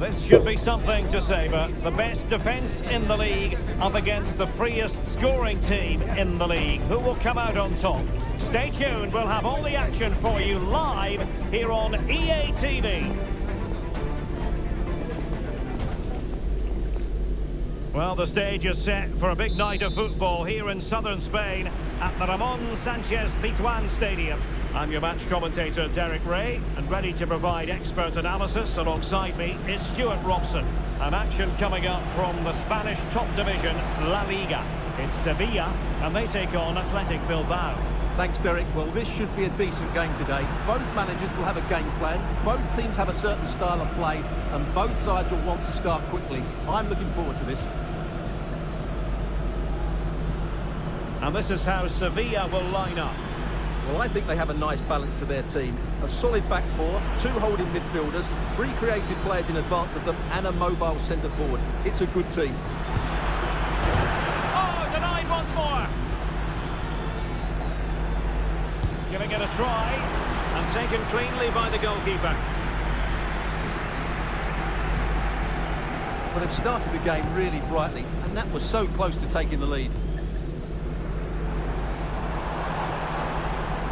This should be something to savour. The best defence in the league up against the freest scoring team in the league. Who will come out on top? Stay tuned, we'll have all the action for you live here on EA TV. Well, the stage is set for a big night of football here in southern Spain at the Ramon Sanchez Pizjuan Stadium. I'm your match commentator, Derek Ray, and ready to provide expert analysis alongside me is Stuart Robson. An action coming up from the Spanish top division, La Liga. It's Sevilla, and they take on Athletic Bilbao. Thanks, Derek. Well, this should be a decent game today. Both managers will have a game plan. Both teams have a certain style of play, and both sides will want to start quickly. I'm looking forward to this. And this is how Sevilla will line up. Well, I think they have a nice balance to their team. A solid back four, two holding midfielders, three creative players in advance of them, and a mobile centre forward. It's a good team. Oh, denied once more. Giving it a try, and taken cleanly by the goalkeeper. Well, they've started the game really brightly, and that was so close to taking the lead.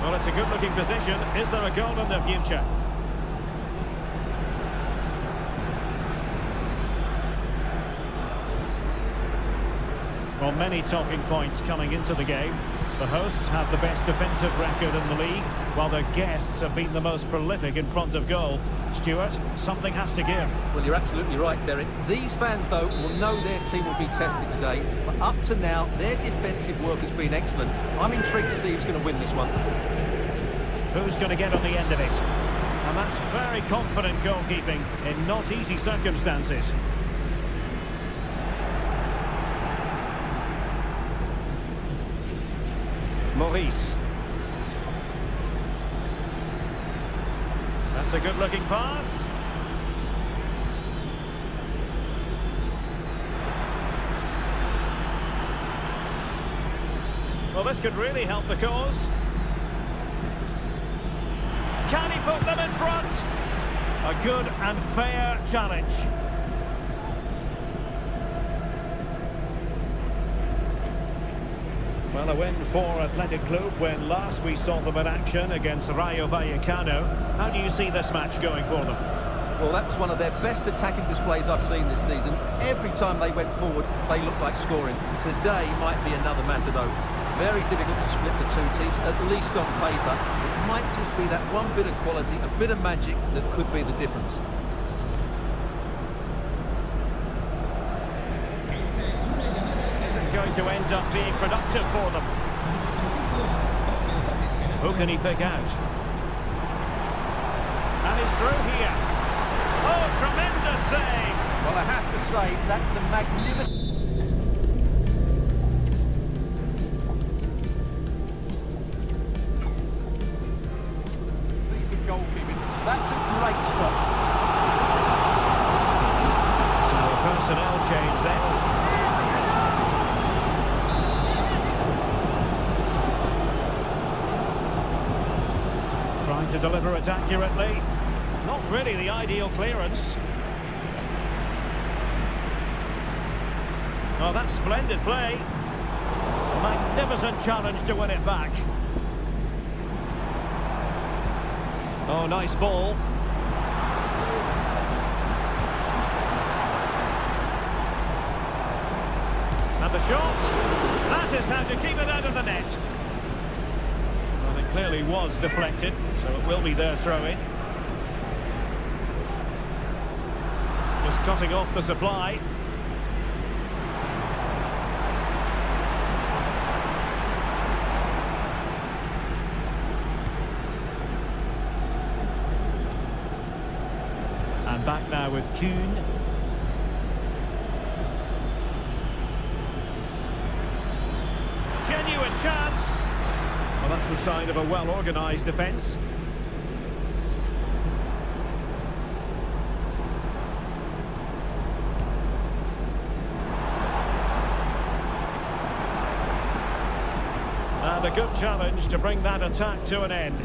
Well, it's a good-looking position. Is there a goal in the future? Well, many talking points coming into the game. The hosts have the best defensive record in the league, while their guests have been the most prolific in front of goal. Stuart, something has to give. Well, you're absolutely right, Derek. These fans, though, will know their team will be tested today. But up to now, their defensive work has been excellent. I'm intrigued to see who's going to win this one. Who's going to get on the end of it? And that's very confident goalkeeping in not easy circumstances. Maurice. That's a good-looking pass. Well, this could really help the cause. Can he put them in front? A good and fair challenge. Well, a win for Athletic Club when last we saw them in action against Rayo Vallecano. How do you see this match going for them? Well, that was one of their best attacking displays I've seen this season. Every time they went forward, they looked like scoring. Today might be another matter, though. Very difficult to split the two teams, at least on paper. It might just be that one bit of quality, a bit of magic that could be the difference. Isn't going to end up being productive for them. Who can he pick out? And he's through here. Oh, tremendous save! Well, I have to say, that's a magnificent... goalkeeping. That's a great stop. So a personnel change then. Trying to deliver it accurately. Not really the ideal clearance. Oh, that's splendid play. A magnificent challenge to win it back. Oh, nice ball. And the shot. That is how to keep it out of the net. Well, it clearly was deflected, so it will be their throw-in. Just cutting off the supply. And back now with Kuhn. Genuine chance. Well, that's the sign of a well-organised defence. And a good challenge to bring that attack to an end.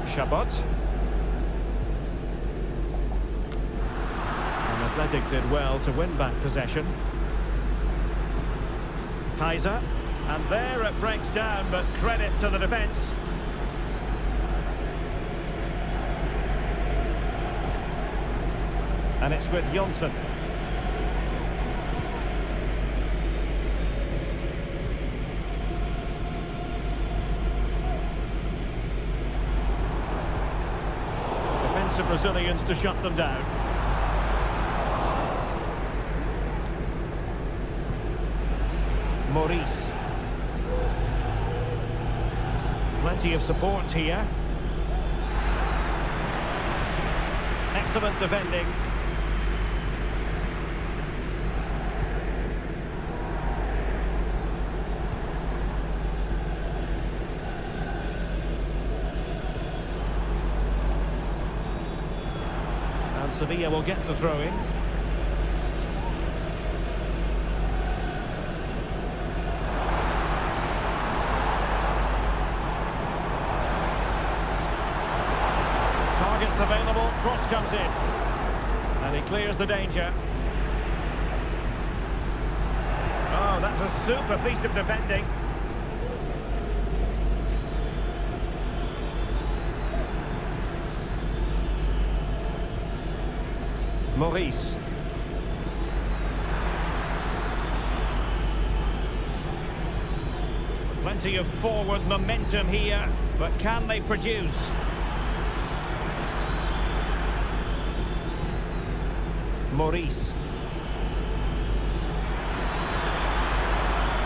Chabot. And Athletic did well to win back possession. Kaiser. And there it breaks down, but credit to the defence. And it's with Jonsson. Defensive Brazilians to shut them down. Maurice. Plenty of support here. Excellent defending. And Sevilla will get the throw-in. Targets available, cross comes in. And he clears the danger. Oh, that's a super piece of defending. Maurice. Plenty of forward momentum here, but can they produce? Maurice.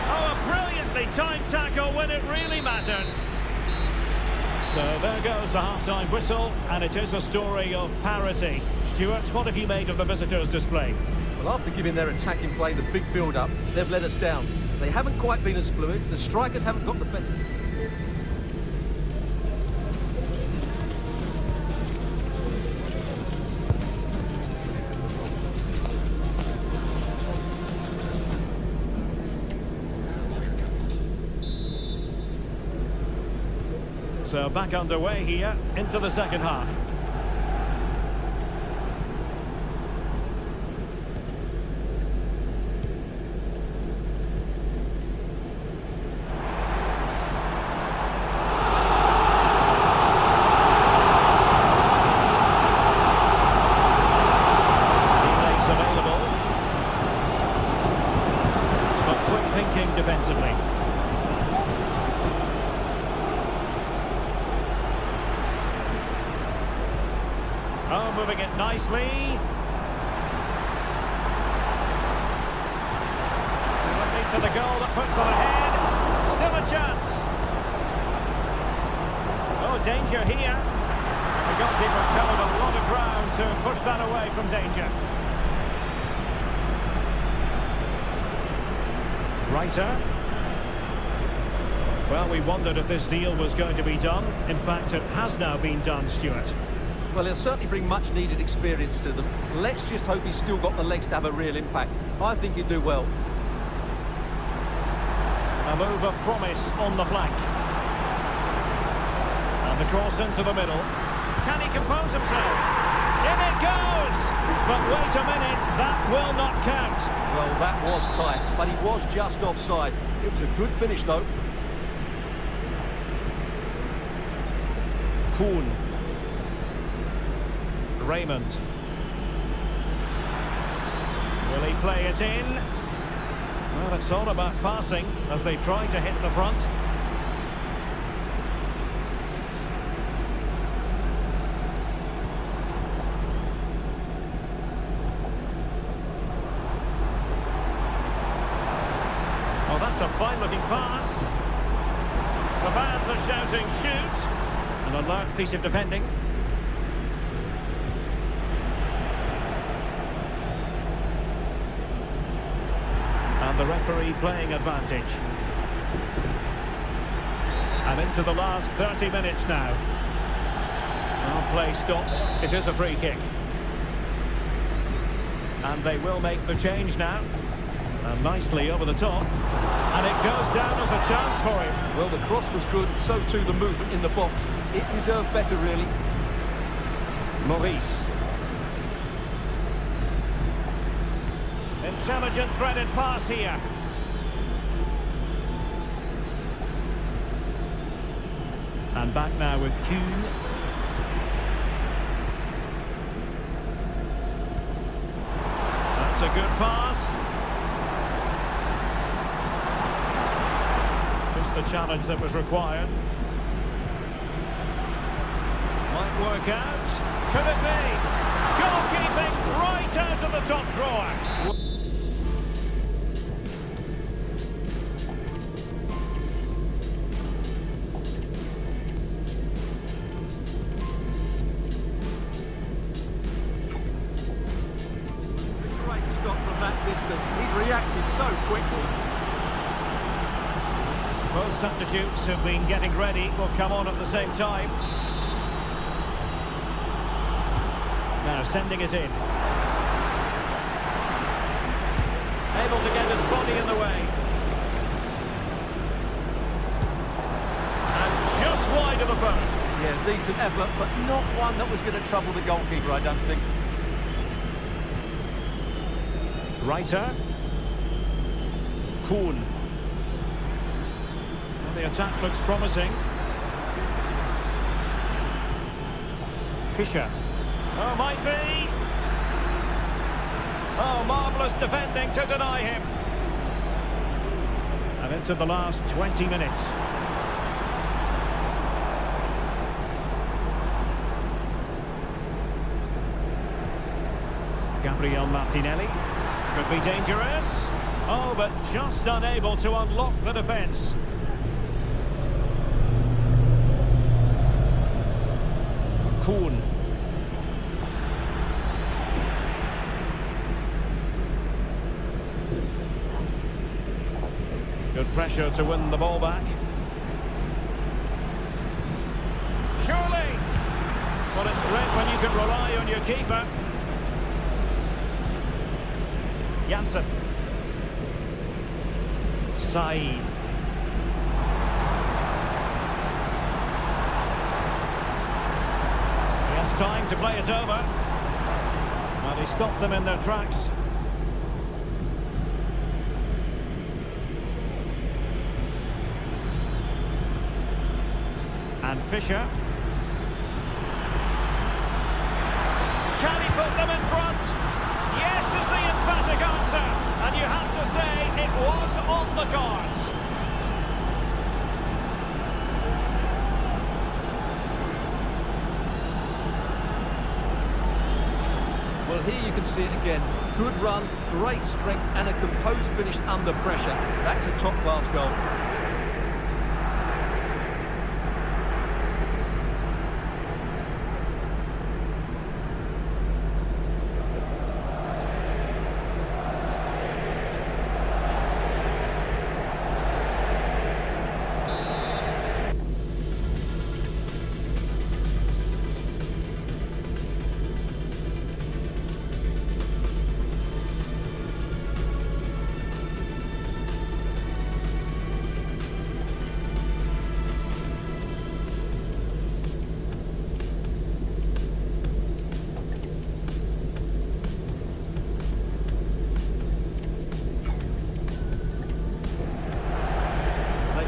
Oh, a brilliantly timed tackle when it really mattered. So there goes the half-time whistle, and it is a story of parity. Stuart, what have you made of the visitors' display? Well, after giving their attacking play the big build-up, they've let us down. They haven't quite been as fluid. The strikers haven't got the better. So back underway here into the second half. Teammates available. But quick thinking defensively. Oh, moving it nicely. Looking to the goal that puts them ahead. Still a chance. Oh, danger here. The goalkeeper covered a lot of ground to push that away from danger. Reiter. Well, we wondered if this deal was going to be done. In fact, it has now been done, Stuart. Well, he'll certainly bring much needed experience to them. Let's just hope he's still got the legs to have a real impact. I think he'd do well. A move of promise on the flank. And the cross into the middle. Can he compose himself? In it goes! But wait a minute, that will not count. Well, that was tight, but he was just offside. It was a good finish, though. Kuhn. Raymond. Will he play it in? Well, it's all about passing as they try to hit the front. Oh, that's a fine-looking pass. The fans are shouting, shoot! An alert piece of defending. And the referee playing advantage. And into the last 30 minutes now. Well, play stopped. It is a free kick. And they will make the change now. And nicely over the top. And it goes down as a chance for him. Well, the cross was good, so too the movement in the box. It deserved better, really. Maurice. Intelligent threaded pass here. And back now with Kuhn. That's a good pass. Just the challenge that was required. Might work out. Could it be? Goalkeeping right out of the top drawer. He's reacted so quickly. Both substitutes have been getting ready, will come on at the same time. Now sending it in. Able to get his body in the way. And just wide of the post. Yeah, decent effort, but not one that was going to trouble the goalkeeper, I don't think. Reiter. Kuhn. Well, the attack looks promising. Fischer. Oh, might be. Oh, marvellous defending to deny him. And into the last 20 minutes. Gabriel Martinelli. Could be dangerous. Oh, but just unable to unlock the defence. Kuhn. Good pressure to win the ball back. Surely! Well, it's great when you can rely on your keeper. Janssen. Said. He has time to play it over. Well, he stopped them in their tracks. And Fischer. Can he put them in front? Yes is the emphatic answer, and you have to say it was on the cards. Well, here you can see it again. Good run, great strength, and a composed finish under pressure. That's a top-class goal.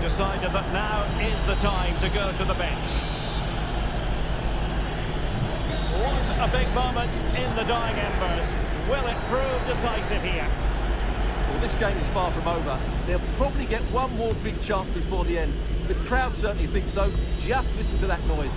Decided that now is the time to go to the bench. Was a big moment in the dying embers. Will it prove decisive here? Well, this game is far from over. They'll probably get one more big chance before the end. The crowd certainly think so. Just listen to that noise.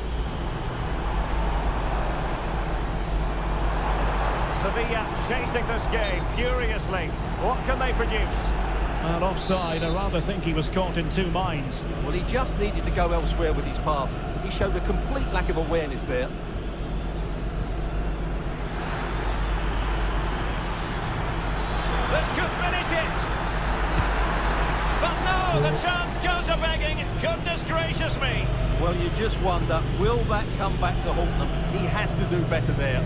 Sevilla chasing this game furiously. What can they produce? And offside, I rather think he was caught in two minds. Well, he just needed to go elsewhere with his pass. He showed a complete lack of awareness there. This could finish it! But no, the chance goes a-begging. Goodness gracious me! Well, you just wonder, will that come back to haunt them? He has to do better there.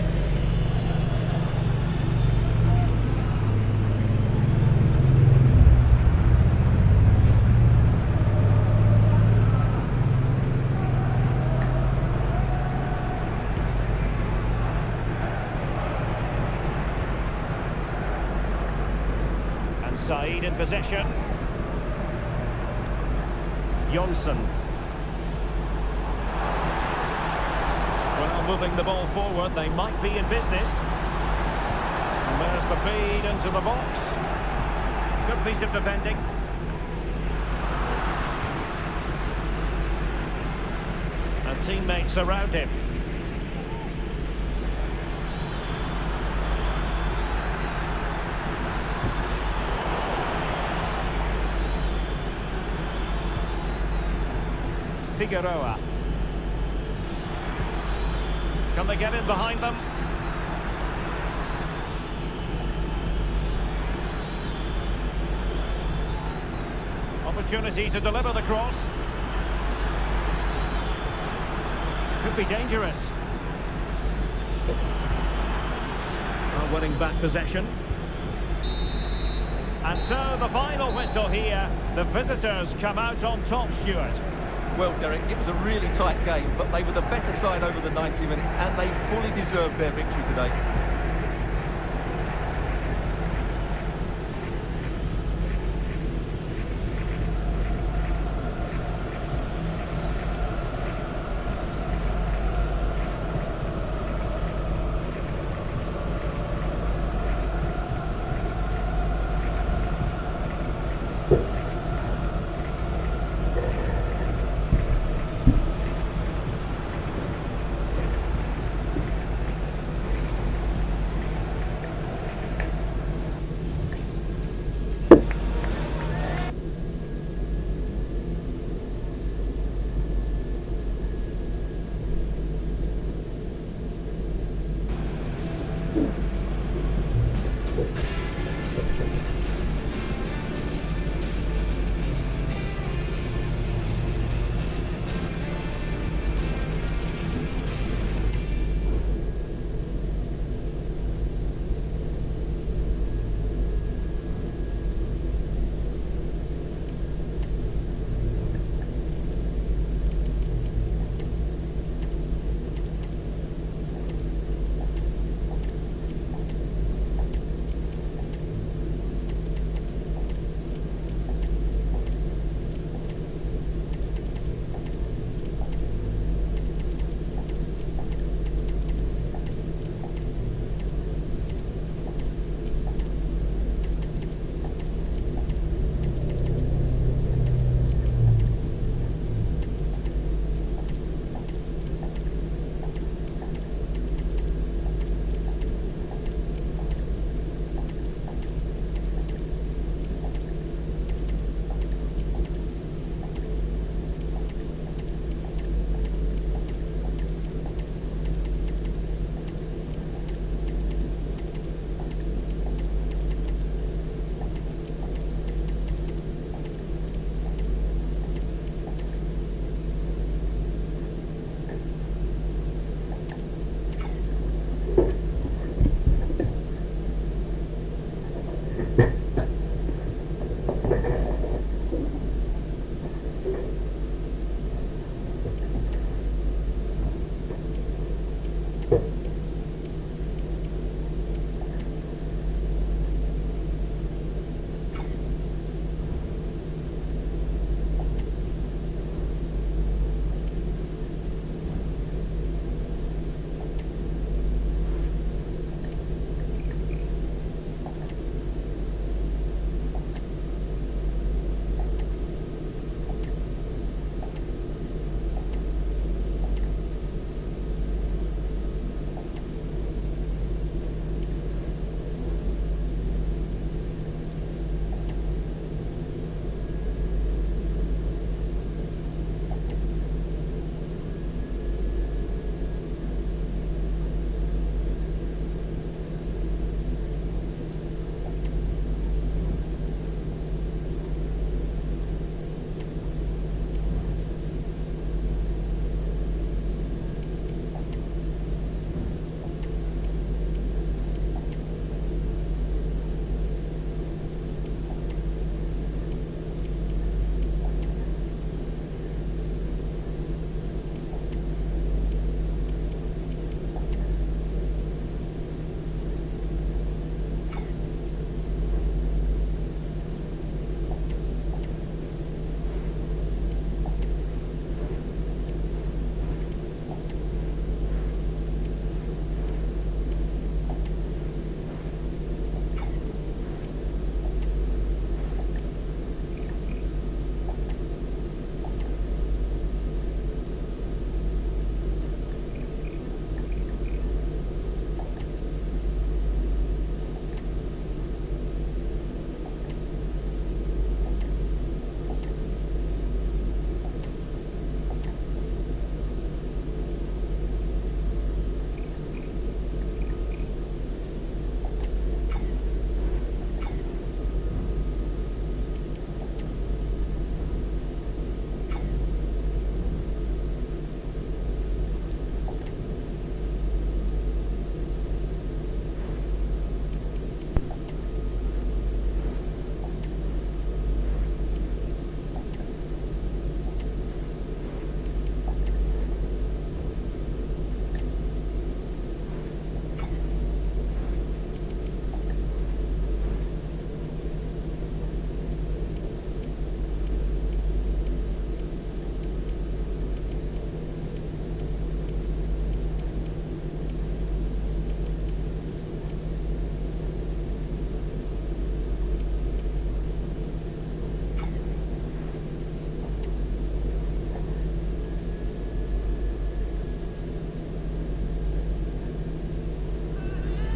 side in possession. Jonsson. Well, moving the ball forward, they might be in business. And there's the feed into the box. Good piece of defending. And teammates around him. Figueroa. Can they get in behind them? Opportunity to deliver the cross. Could be dangerous. Well, winning back possession. And so the final whistle here. The visitors come out on top, Stuart. Well, Derek, it was a really tight game, but they were the better side over the 90 minutes, and they fully deserved their victory today.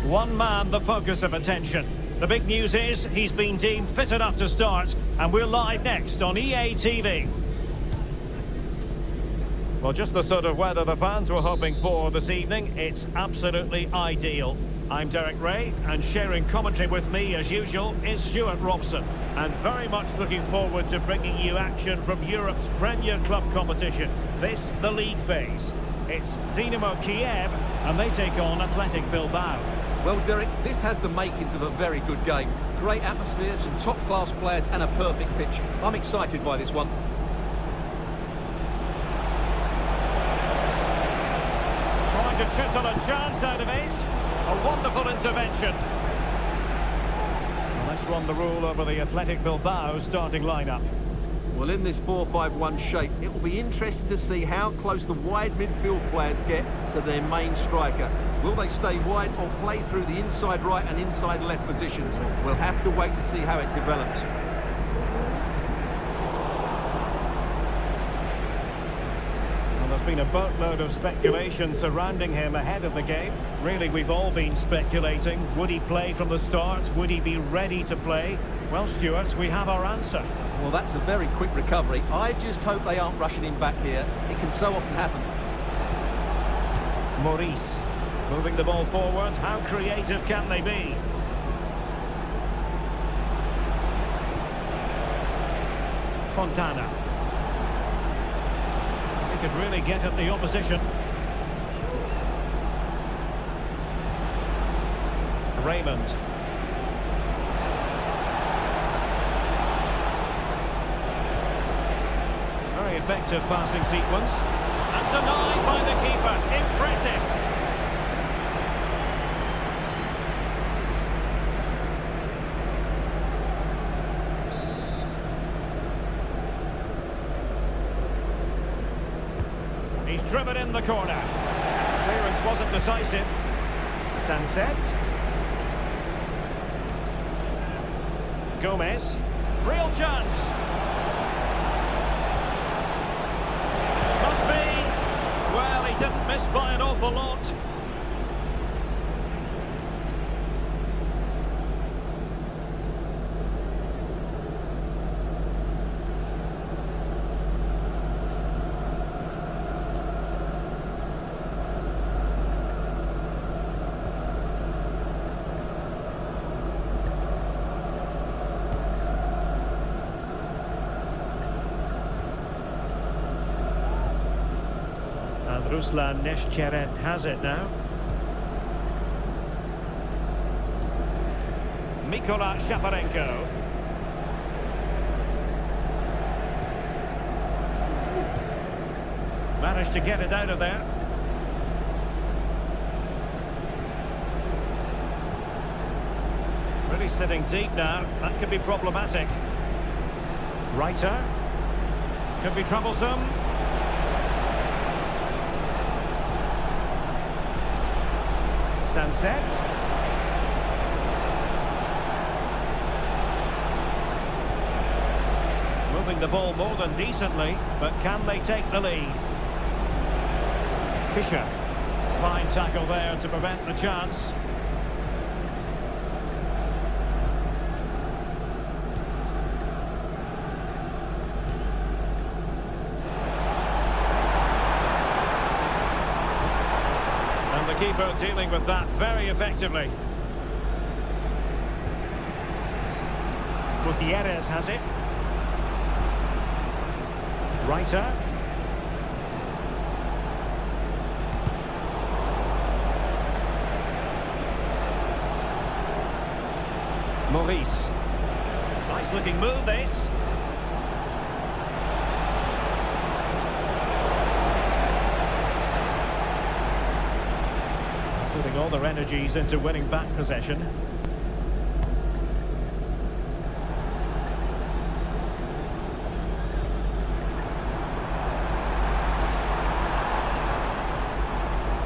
One man the focus of attention. The big news is he's been deemed fit enough to start, and we're live next on EA TV. Well, just the sort of weather the fans were hoping for this evening. It's absolutely ideal. I'm Derek Ray, and sharing commentary with me, as usual, is Stuart Robson. And very much looking forward to bringing you action from Europe's Premier Club competition. This, the league phase. It's Dinamo Kiev, and they take on Athletic Bilbao. Well, Derek, this has the makings of a very good game. Great atmosphere, some top-class players, and a perfect pitch. I'm excited by this one. Trying to chisel a chance out of it. A wonderful intervention. Well, let's run the rule over the Athletic Bilbao starting lineup. Well, in this 4-5-1 shape, it will be interesting to see how close the wide midfield players get to their main striker. Will they stay wide or play through the inside right and inside left positions? We'll have to wait to see how it develops. Well, there's been a boatload of speculation surrounding him ahead of the game. Really, we've all been speculating. Would he play from the start? Would he be ready to play? Well, Stuart, we have our answer. Well, that's a very quick recovery. I just hope they aren't rushing him back here. It can so often happen. Maurice, moving the ball forward. How creative can they be? Fontana. He could really get at the opposition. Raymond. Very effective passing sequence. And denied by the keeper. Impressive. He's driven in the corner. Clearance wasn't decisive. Sunset. Gomez. Real chance. Must be. Well, he didn't miss by an awful lot. Ruslan Nescheret has it now. Mikola Shaparenko. Managed to get it out of there. Really sitting deep now. That could be problematic. Reiter. Could be troublesome. Sunset. Moving the ball more than decently, but can they take the lead? Fischer. Fine tackle there to prevent the chance. The keeper dealing with that very effectively. Gutierrez has it. Reiter. Maurice. Nice looking move this. Putting all their energies into winning back possession.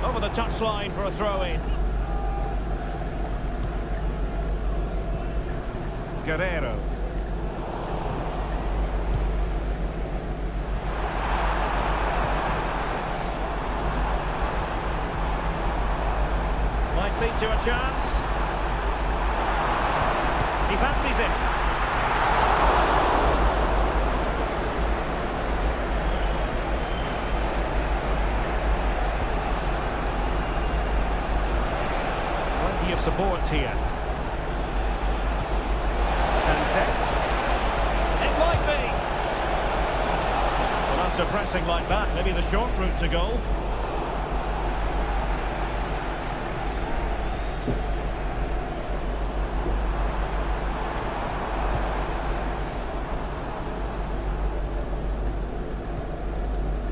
Over the touchline for a throw-in. Guerrero. lead to a chance. He fancies it. Plenty of support here. Sunset. It might be. Well, after pressing like that, maybe the short route to goal.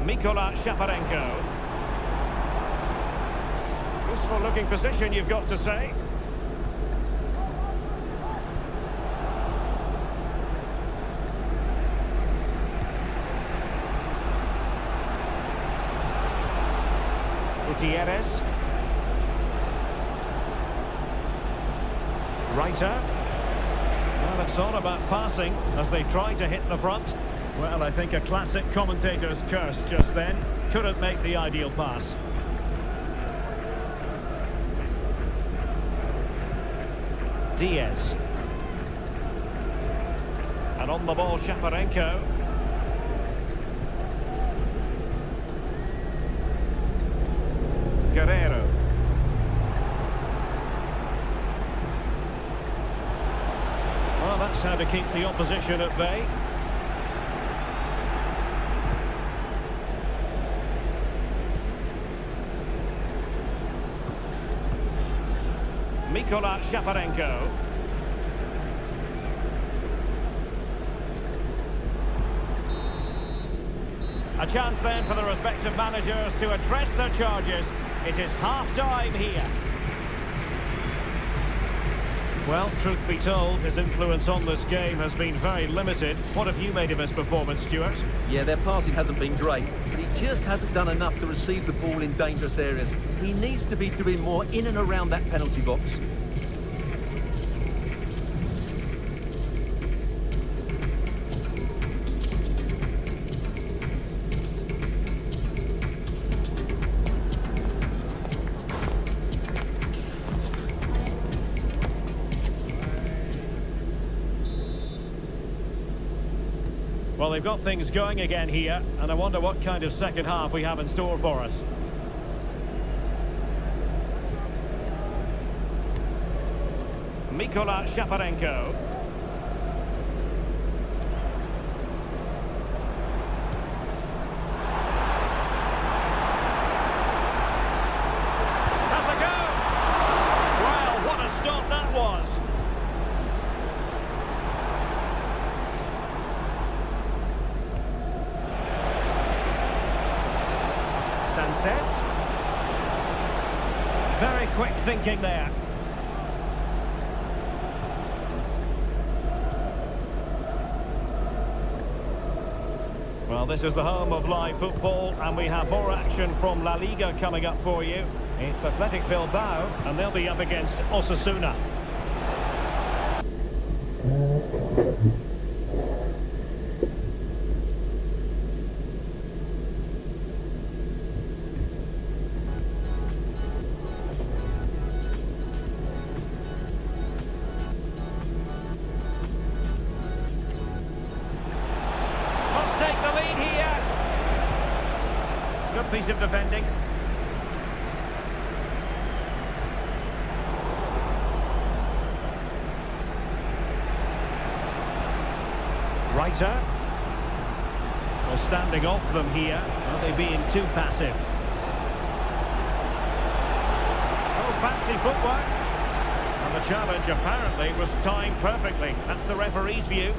Mikola Shaparenko. Useful looking position, you've got to say. Gutierrez. Reiter. Well, it's all about passing as they try to hit the front. Well, I think a classic commentator's curse just then. Couldn't make the ideal pass. Diaz. And on the ball, Shaparenko. Guerrero. Well, that's how to keep the opposition at bay. Mikola Shaparenko. A chance then for the respective managers to address their charges. It is half-time here. Well, truth be told, his influence on this game has been very limited. What have you made of his performance, Stuart? Yeah, their passing hasn't been great, but he just hasn't done enough to receive the ball in dangerous areas. He needs to be doing more in and around that penalty box. Well, they've got things going again here, and I wonder what kind of second half we have in store for us. Mikola Shaparenko. Has a go! Well, what a stop that was! Sunset. Very quick thinking there. Well, this is the home of live football, and we have more action from La Liga coming up for you. It's Athletic Bilbao, and they'll be up against Osasuna. Good piece of defending. Reiter. Well, standing off them here. Are they being too passive? Oh, fancy footwork. And the challenge apparently was timed perfectly. That's the referee's view.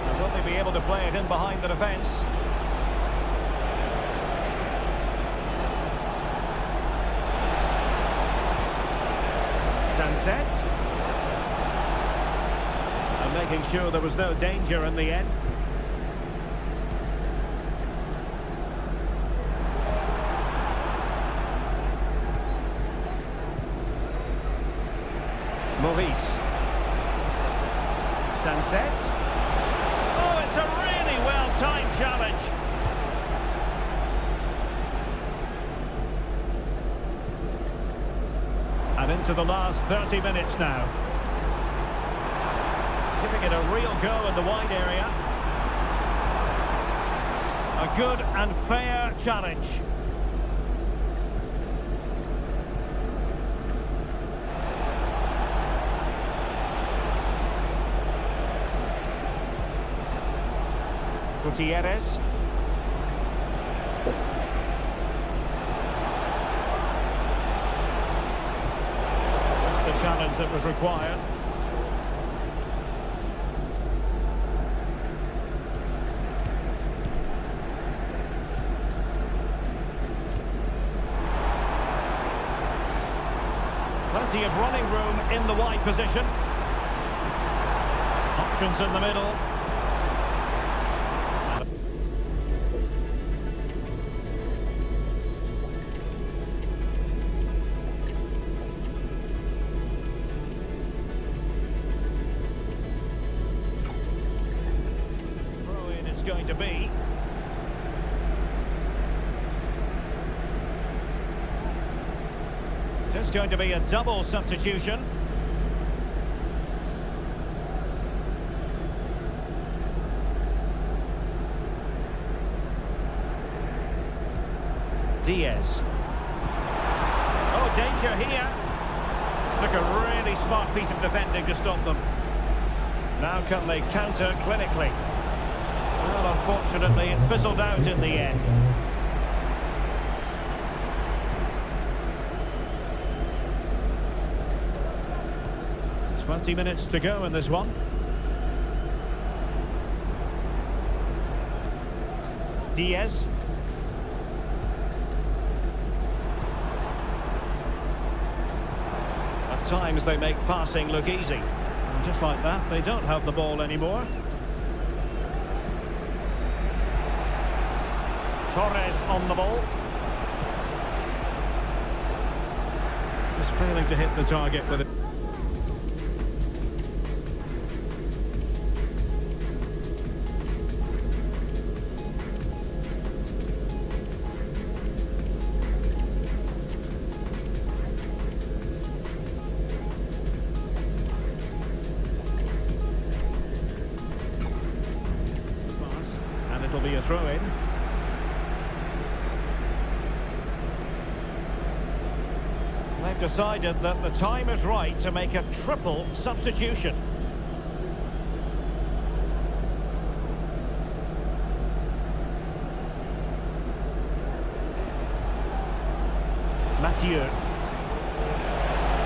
And will they be able to play it in behind the defence? Sunset. And making sure there was no danger in the end. Maurice. Sunset. Oh, it's a really well-timed challenge. into the last 30 minutes now. Giving it a real go in the wide area. A good and fair challenge. Gutierrez. That's the challenge that was required. Plenty of running room in the wide position. Options in the middle. Throw-in it's going to be. There's going to be a double substitution. Diaz. Oh, danger here. Took a really smart piece of defending to stop them. Now can they counter clinically? Well, unfortunately, it fizzled out in the end. 20 minutes to go in this one. Diaz. At times they make passing look easy. And just like that, they don't have the ball anymore. Torres on the ball. Just failing to hit the target with it. It'll be a throw-in. They've decided that the time is right to make a triple substitution. Mathieu.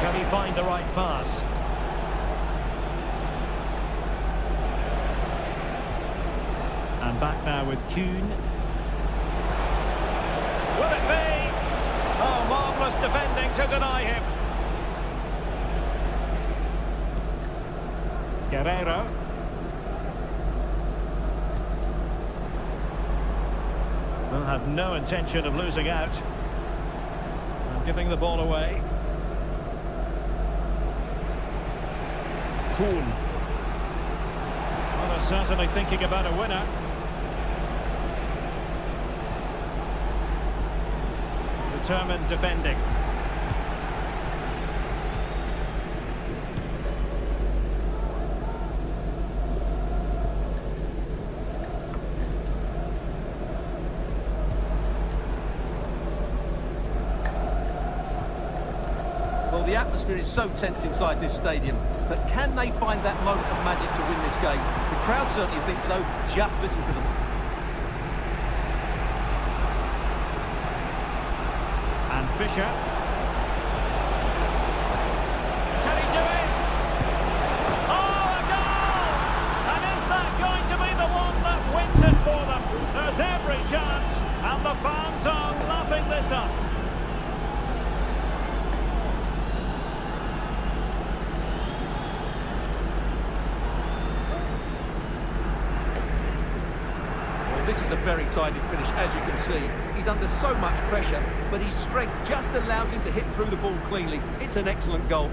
Can he find the right pass? And back now with Kuhn. Will it be? Oh, marvellous defending to deny him. Guerrero. Well, had no intention of losing out. And giving the ball away. Kuhn. Well, they're certainly thinking about a winner. Determined defending. Well, the atmosphere is so tense inside this stadium, but can they find that moment of magic to win this game? The crowd certainly think so. Just listen to them. Fisher. Can he do it? Oh, a goal! And is that going to be the one that wins it for them? There's every chance, and the fans are lapping this up. Well, this is a very tidy finish, as you can see. He's under so much pressure, but his strength just allows him to hit through the ball cleanly. It's an excellent goal.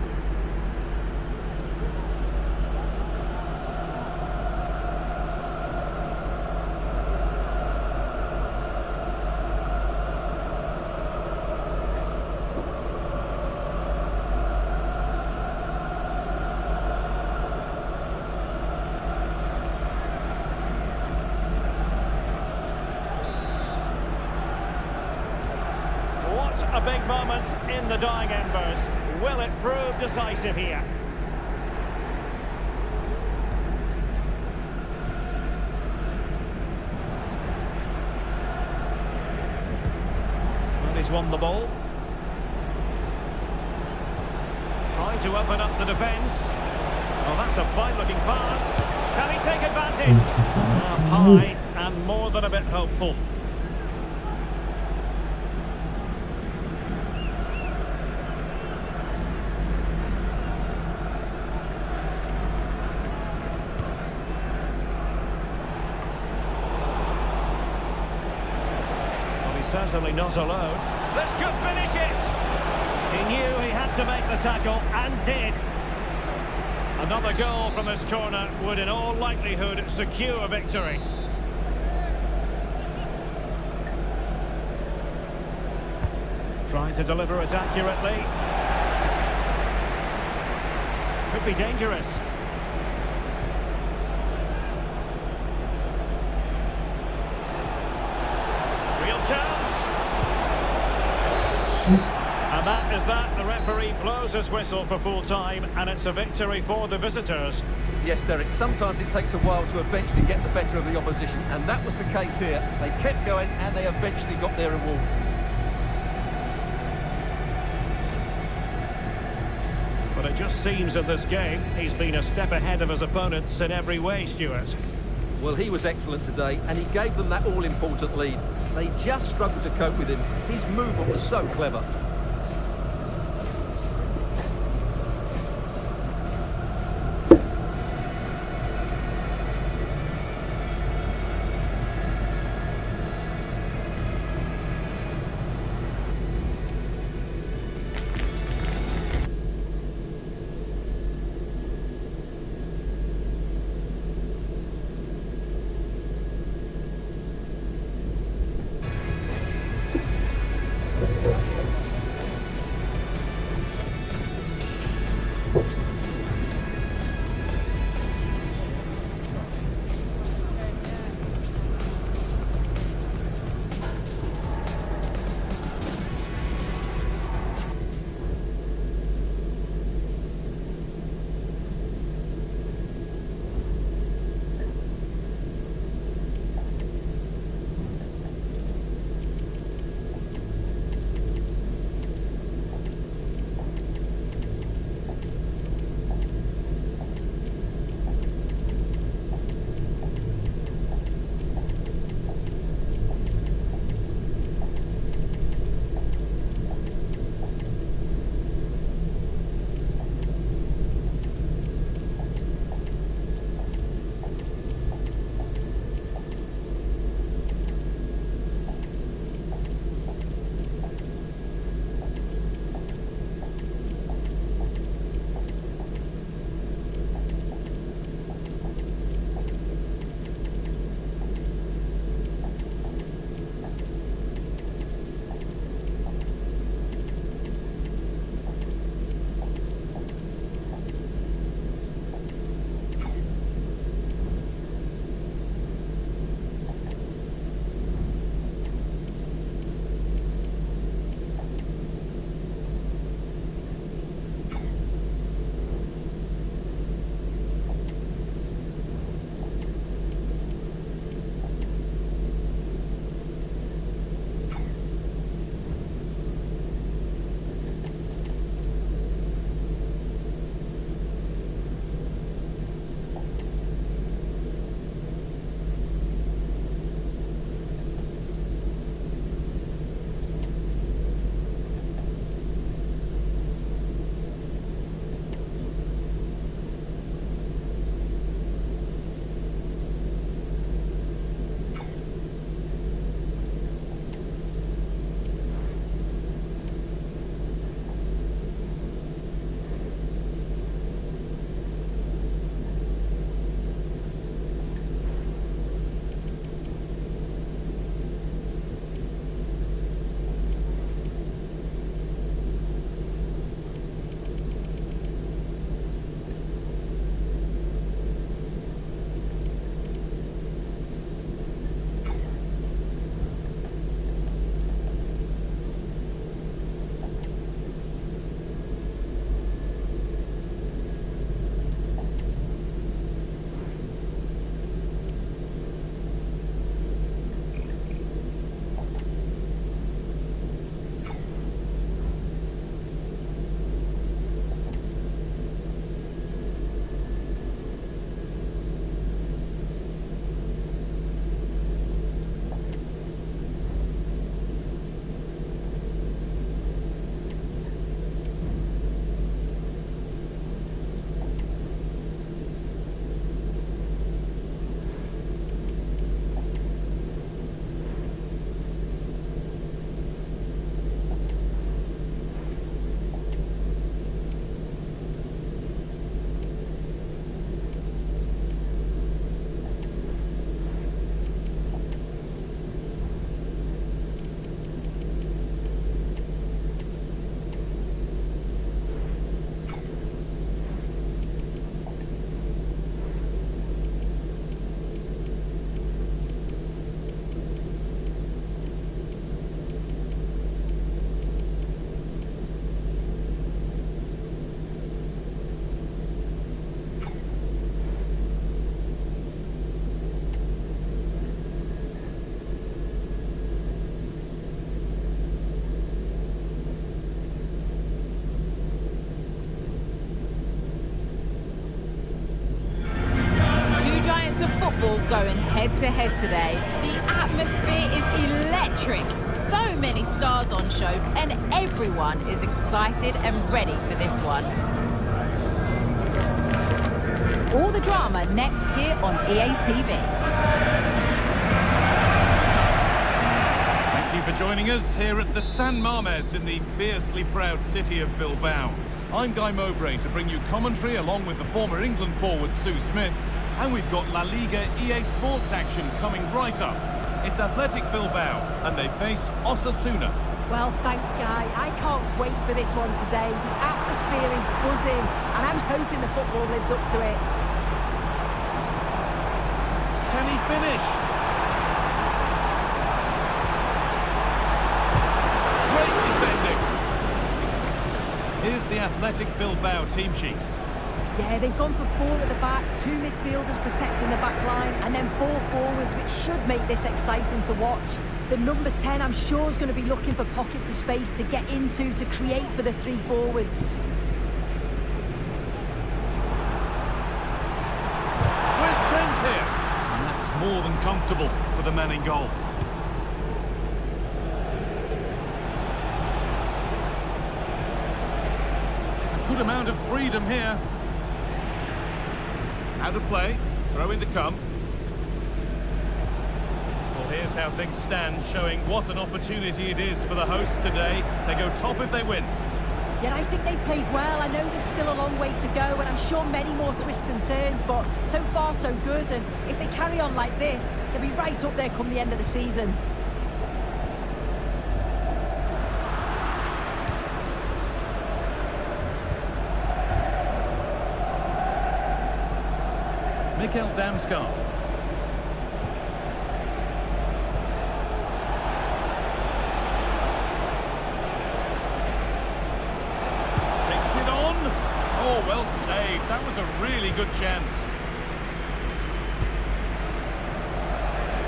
a big moment in the dying embers. Will it prove decisive here? Well, he's won the ball. Trying to open up the defence. Oh, that's a fine-looking pass. Can he take advantage? High and more than a bit hopeful. Well, he's certainly not alone. This could finish it. He knew he had to make the tackle and did. Another goal from his corner would in all likelihood secure victory. Trying to deliver it accurately. Could be dangerous. Real chance. And that is that. The referee blows his whistle for full time, and it's a victory for the visitors. Yes, Derek, sometimes it takes a while to eventually get the better of the opposition, and that was the case here. They kept going, and they eventually got their reward. But it just seems in this game, he's been a step ahead of his opponents in every way, Stuart. Well, he was excellent today, and he gave them that all-important lead. They just struggled to cope with him. His movement was so clever. ahead today. The atmosphere is electric. So many stars on show, and everyone is excited and ready for this one. All the drama next here on EA TV. Thank you for joining us here at the San Mames in the fiercely proud city of Bilbao. I'm Guy Mowbray to bring you commentary along with the former England forward Sue Smith, and we've got La Liga EA Sports action coming right up. It's Athletic Bilbao, and they face Osasuna. Well, thanks, Guy. I can't wait for this one today. The atmosphere is buzzing, and I'm hoping the football lives up to it. Can he finish? Great defending. Here's the Athletic Bilbao team sheet. Yeah, they've gone for 4 at the back, 2 midfielders protecting the back line, and then 4 forwards, which should make this exciting to watch. The number 10, I'm sure, is going to be looking for pockets of space to get into, to create for the 3 forwards. With Trent here, and that's more than comfortable for the man in goal. There's a good amount of freedom here. Out of play, throw in to come. Well, here's how things stand, showing what an opportunity it is for the hosts today. They go top if they win. Yeah, I think they've played well. I know there's still a long way to go, and I'm sure many more twists and turns, but so far so good. And if they carry on like this, they'll be right up there come the end of the season. Mikel Damsgaard. Takes it on. Oh, well saved. That was a really good chance.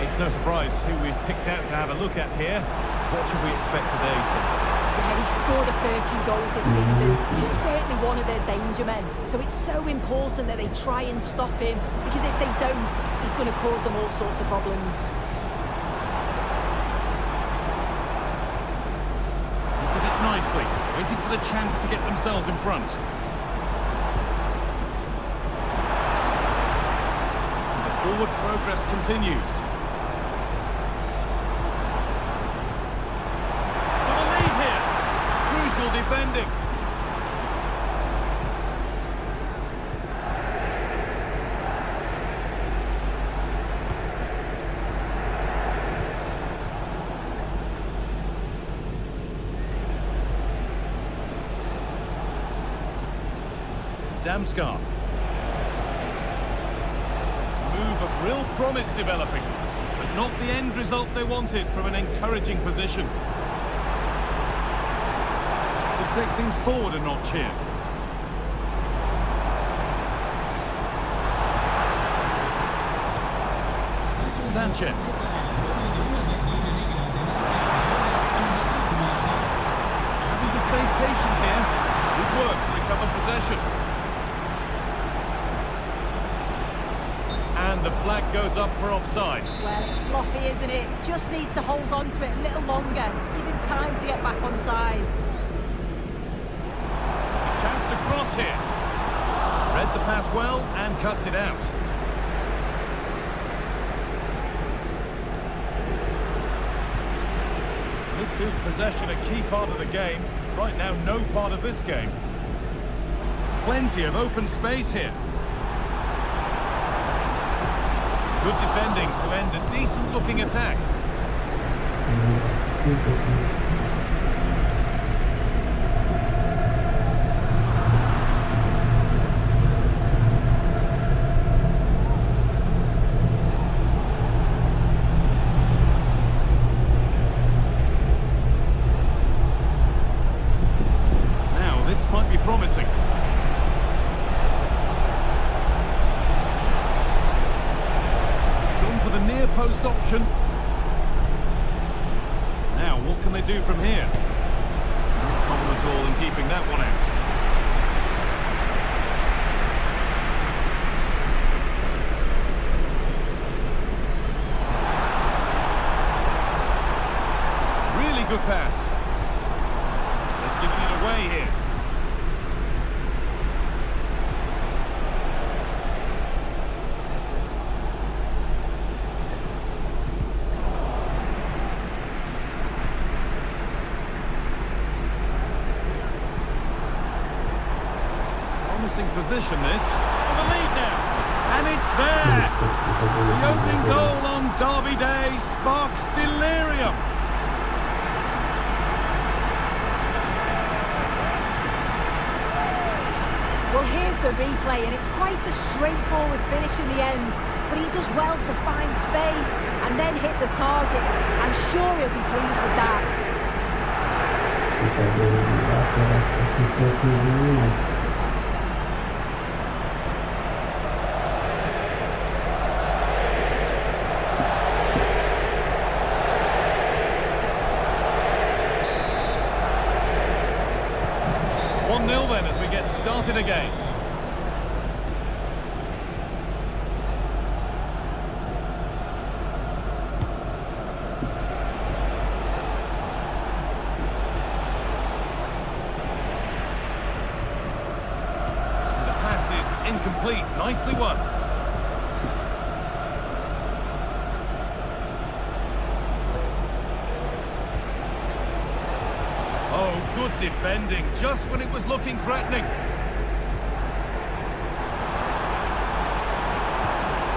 It's no surprise who we've picked out to have a look at here. What should we expect today, sir? Yeah, he's scored a fair few goals this season. He's certainly one of their danger men. So it's so important that they try and stop him, because if they don't, he's going to cause them all sorts of problems. Did it nicely, waiting for the chance to get themselves in front. And the forward progress continues. Defending. Damsgaard. Move of real promise developing, but not the end result they wanted from an encouraging position. Take things forward a notch here. Sanchez. Having to stay patient here. Good work to recover possession. And the flag goes up for offside. Well, it's sloppy, isn't it? Just needs to hold on to it a little longer. Give him time to get back onside. Chance to cross here. Read the pass well and cuts it out. Midfield possession a key part of the game. Right now, no part of this game. Plenty of open space here. Good defending to end a decent-looking attack. Might be promising. Gone for the near post option. Now, what can they do from here? No problem at all in keeping that one out. Really good pass. They've given it away here. Promising position this. For the lead now. And it's there. The opening goal on Derby Day sparks delirium. Well, here's the replay, and it's quite a straightforward finish in the end. But he does well to find space and then hit the target. I'm sure he'll be pleased with that. 1-0 then as we get started again. The pass is incomplete. Nicely won. Oh, good defending, just when it was looking threatening.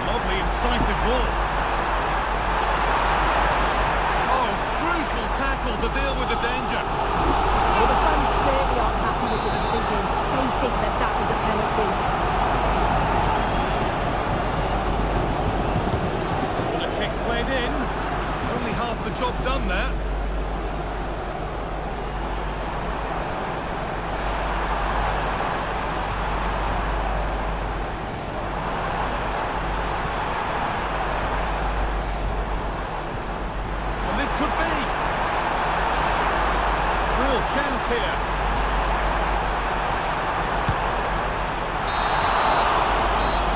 Lovely, incisive ball. Oh, crucial tackle to deal with the danger. Well, the fans certainly aren't happy with the decision. They think that that was a penalty. Well, a kick played in. Only half the job done there. Chance here.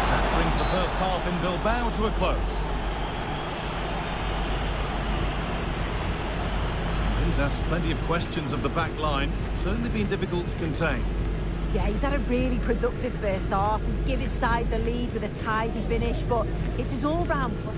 That brings the first half in Bilbao to a close. He's asked plenty of questions of the back line. It's certainly been difficult to contain. Yeah, he's had a really productive first half. He gave his side the lead with a tidy finish, but it's his all-round play.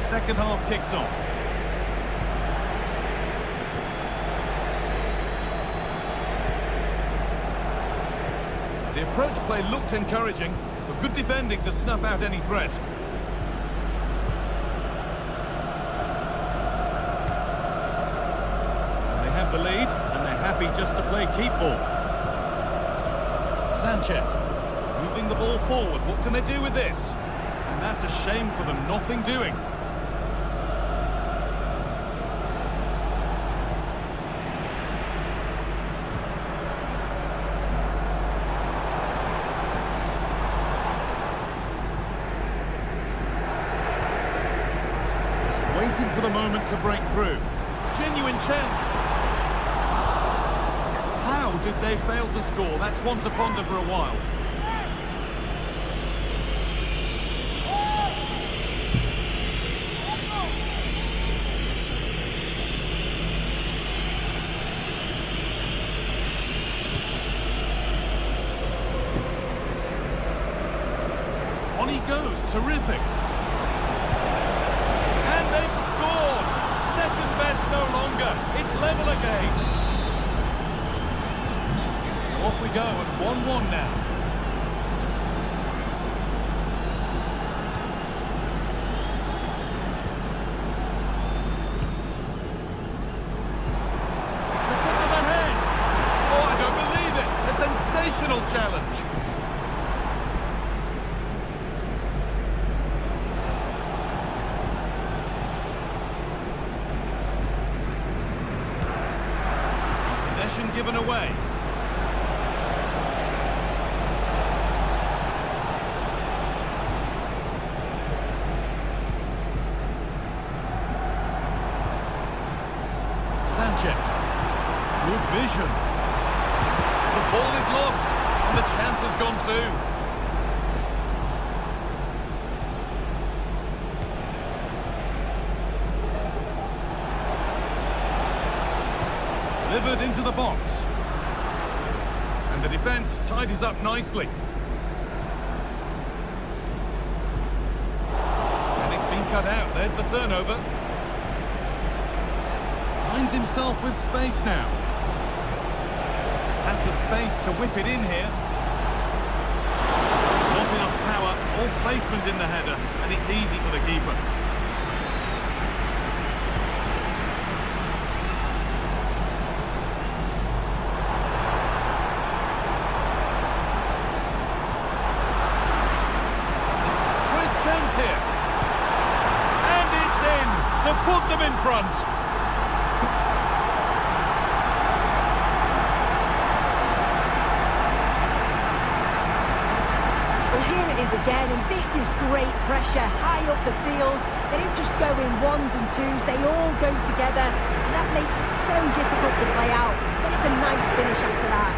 Second half kicks off. The approach play looked encouraging, but good defending to snuff out any threat. They have the lead, and they're happy just to play keep ball. Sanchez, moving the ball forward. What can they do with this? And that's a shame for them, nothing doing. Waiting for the moment to break through. Genuine chance. How did they fail to score? That's one to ponder for a while. On he goes, terrific. And they've scored! Second best no longer. It's level again. So off we go at 1-1 now. To put them ahead. Oh, I don't believe it. A sensational challenge. Given away. check. Good vision. The ball is lost, and the chance has gone too. Delivered into the box. And the defence tidies up nicely. And it's been cut out. There's the turnover. Finds himself with space now. Has the space to whip it in here. Not enough power or placement in the header, and it's easy for the keeper. Great chance here. And it's in to put them in front. Again, and this is great pressure high up the field. They don't just go in ones and twos, they all go together, and that makes it so difficult to play out. But it's a nice finish after that.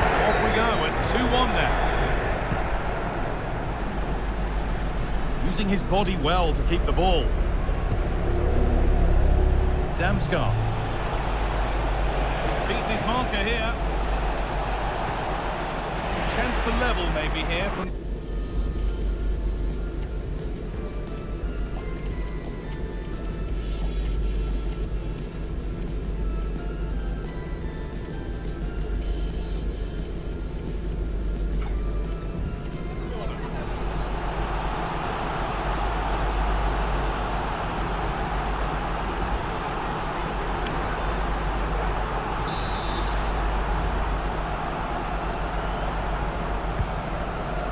So off we go at 2-1 now. Using his body well to keep the ball. Damskar. He's beaten his marker here. Chance to level maybe here from...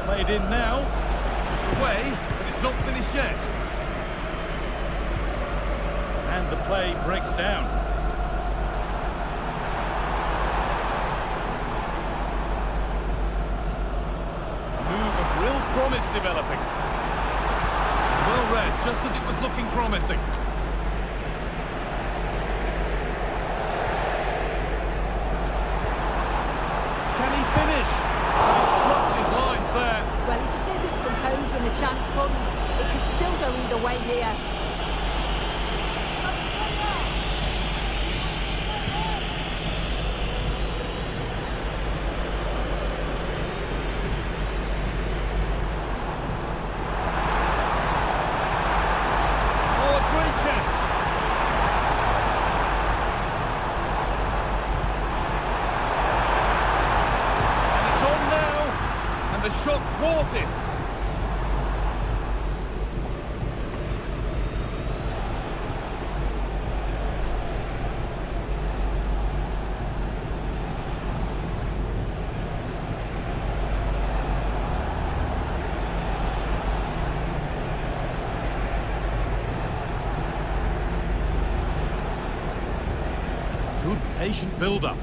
Played in now. It's away, but it's not finished yet. And the play breaks down. A move of real promise developing. Well read, just as it was looking promising. Can he finish? Well, he just isn't composed when the chance comes. It could still go either way here. Oh, a great chance. And it's on now. And the shot thwarted. Good patient build-up.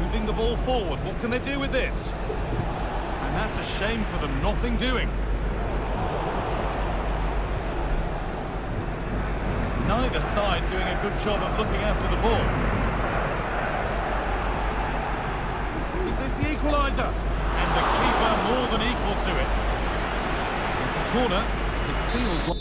Moving the ball forward. What can they do with this? And that's a shame for them. Nothing doing. Neither side doing a good job of looking after the ball. Is this the equaliser? And the keeper more than equal to it. It's a corner. It feels like...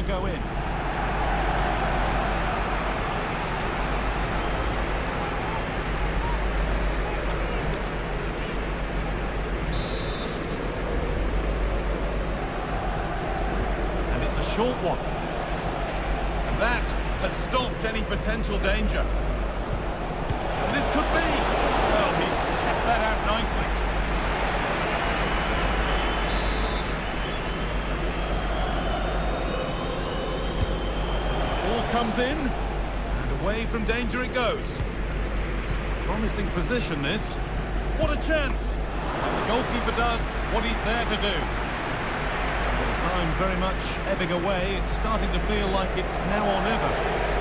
go in. And it's a short one. And that has stopped any potential danger. And this could be. Well, he's kept that out nicely. comes in, and away from danger it goes. Promising position, this. What a chance! And the goalkeeper does what he's there to do. The time very much ebbing away. It's starting to feel like it's now or never.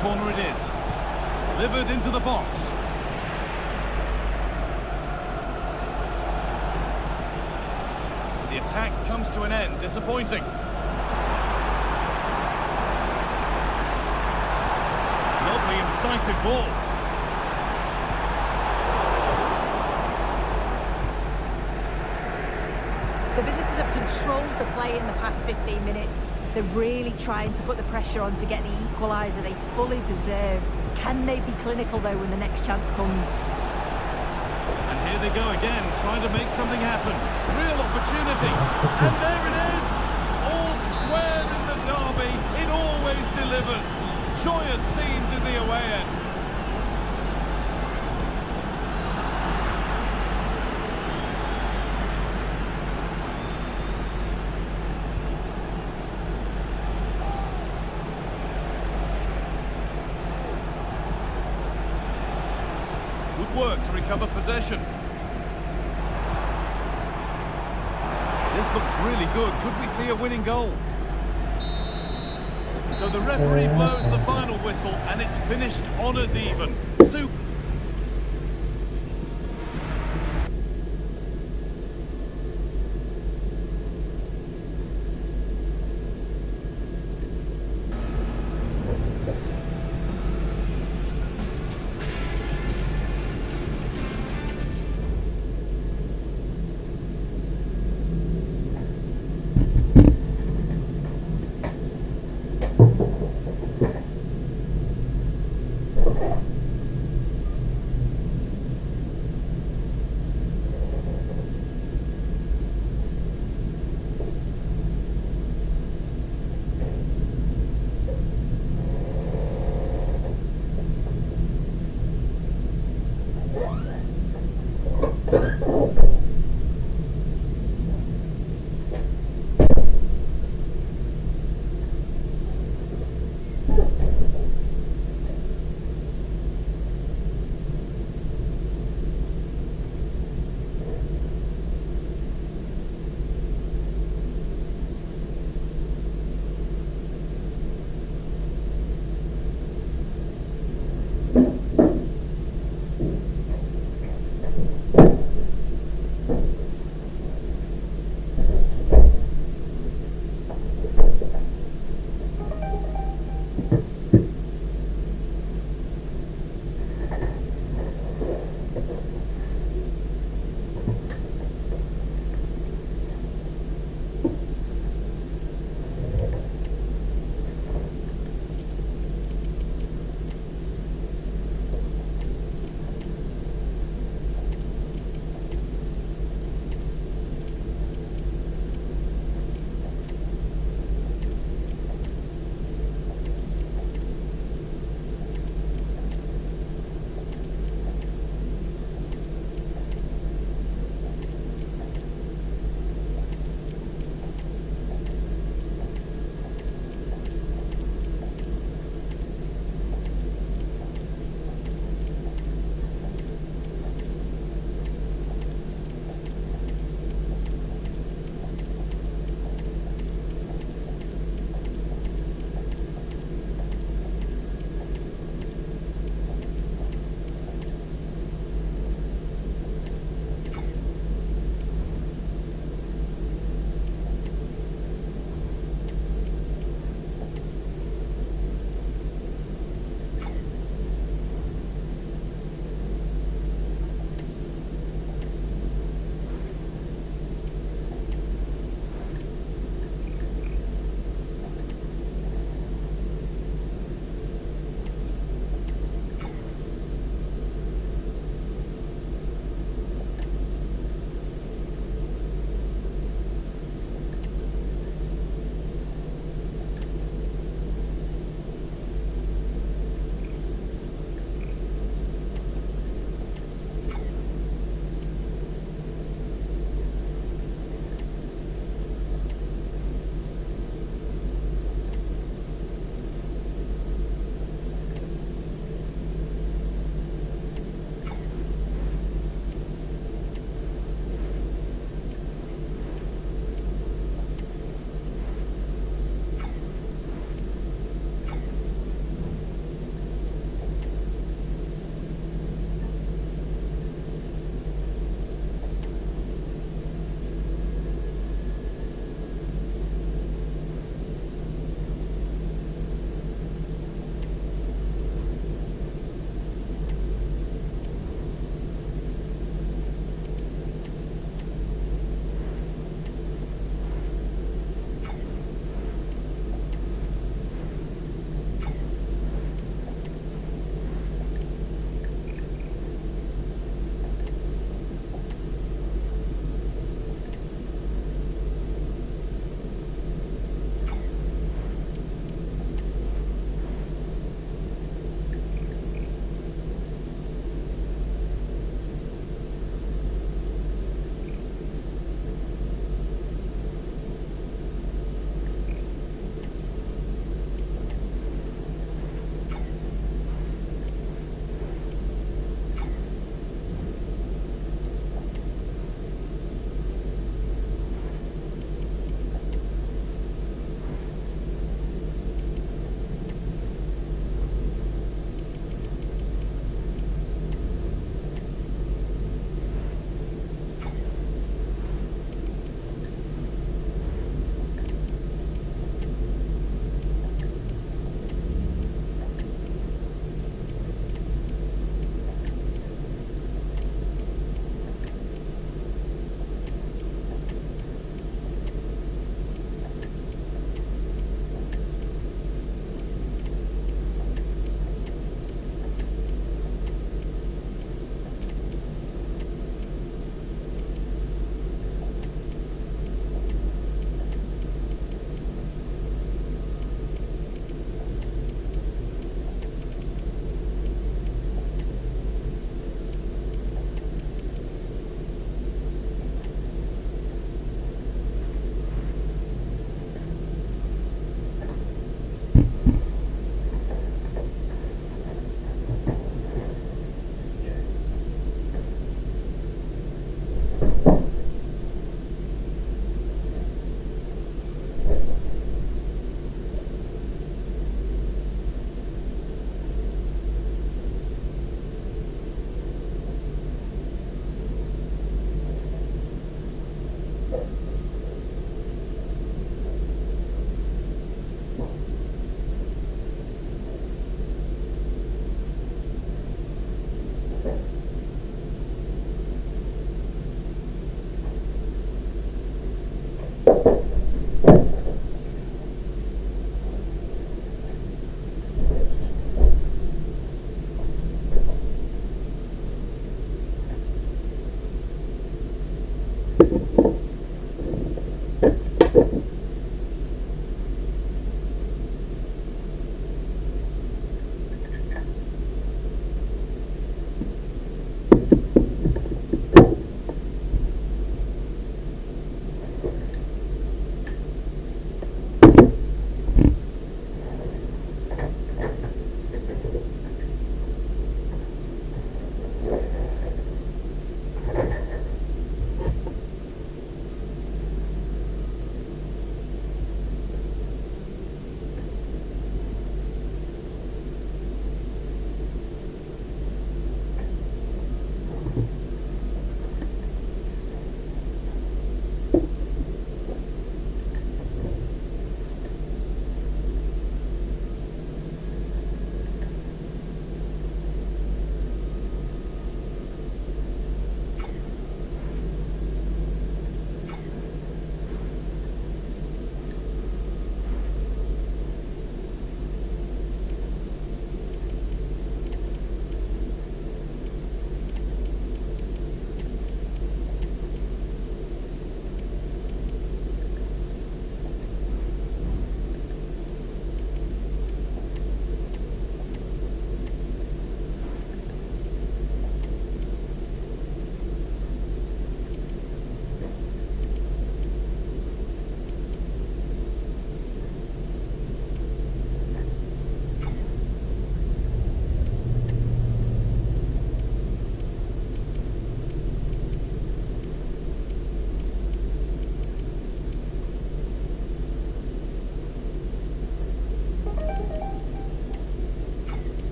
Corner it is. Delivered into the box. The attack comes to an end. Disappointing. Lovely, incisive ball. The visitors have controlled the play in the past 15 minutes. They're really trying to put the pressure on to get the equaliser they fully deserve. Can they be clinical, though, when the next chance comes? And here they go again, trying to make something happen. Real opportunity. And there it is! All squared in the derby. It always delivers. Joyous scenes in the away end. Work to recover possession. This looks really good. Could we see a winning goal? So the referee blows the final whistle and it's finished honours even. Super.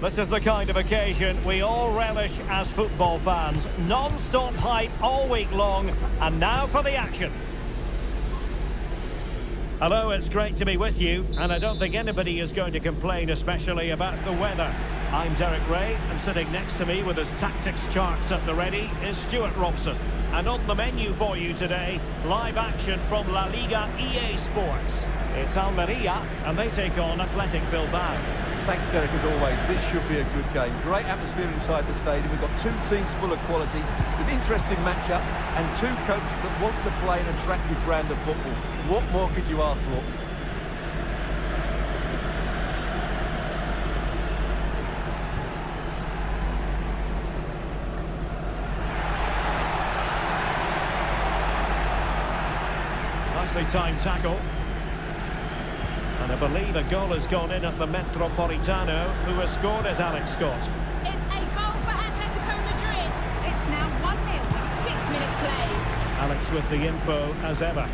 This is the kind of occasion we all relish as football fans. Non-stop hype all week long, and now for the action. Hello, it's great to be with you, and I don't think anybody is going to complain, especially about the weather. I'm Derek Ray, and sitting next to me with his tactics charts at the ready is Stuart Robson. And on the menu for you today, live action from La Liga EA Sports. It's Almeria, and they take on Athletic Bilbao. Thanks, Derek, as always. This should be a good game. Great atmosphere inside the stadium. We've got two teams full of quality, some interesting matchups, and two coaches that want to play an attractive brand of football. What more could you ask for? Nicely timed tackle. And I believe a goal has gone in at the Metropolitano. Who has scored it, Alex Scott? It's a goal for Atletico Madrid. It's now 1-0 with 6 minutes played. Alex with the info as ever.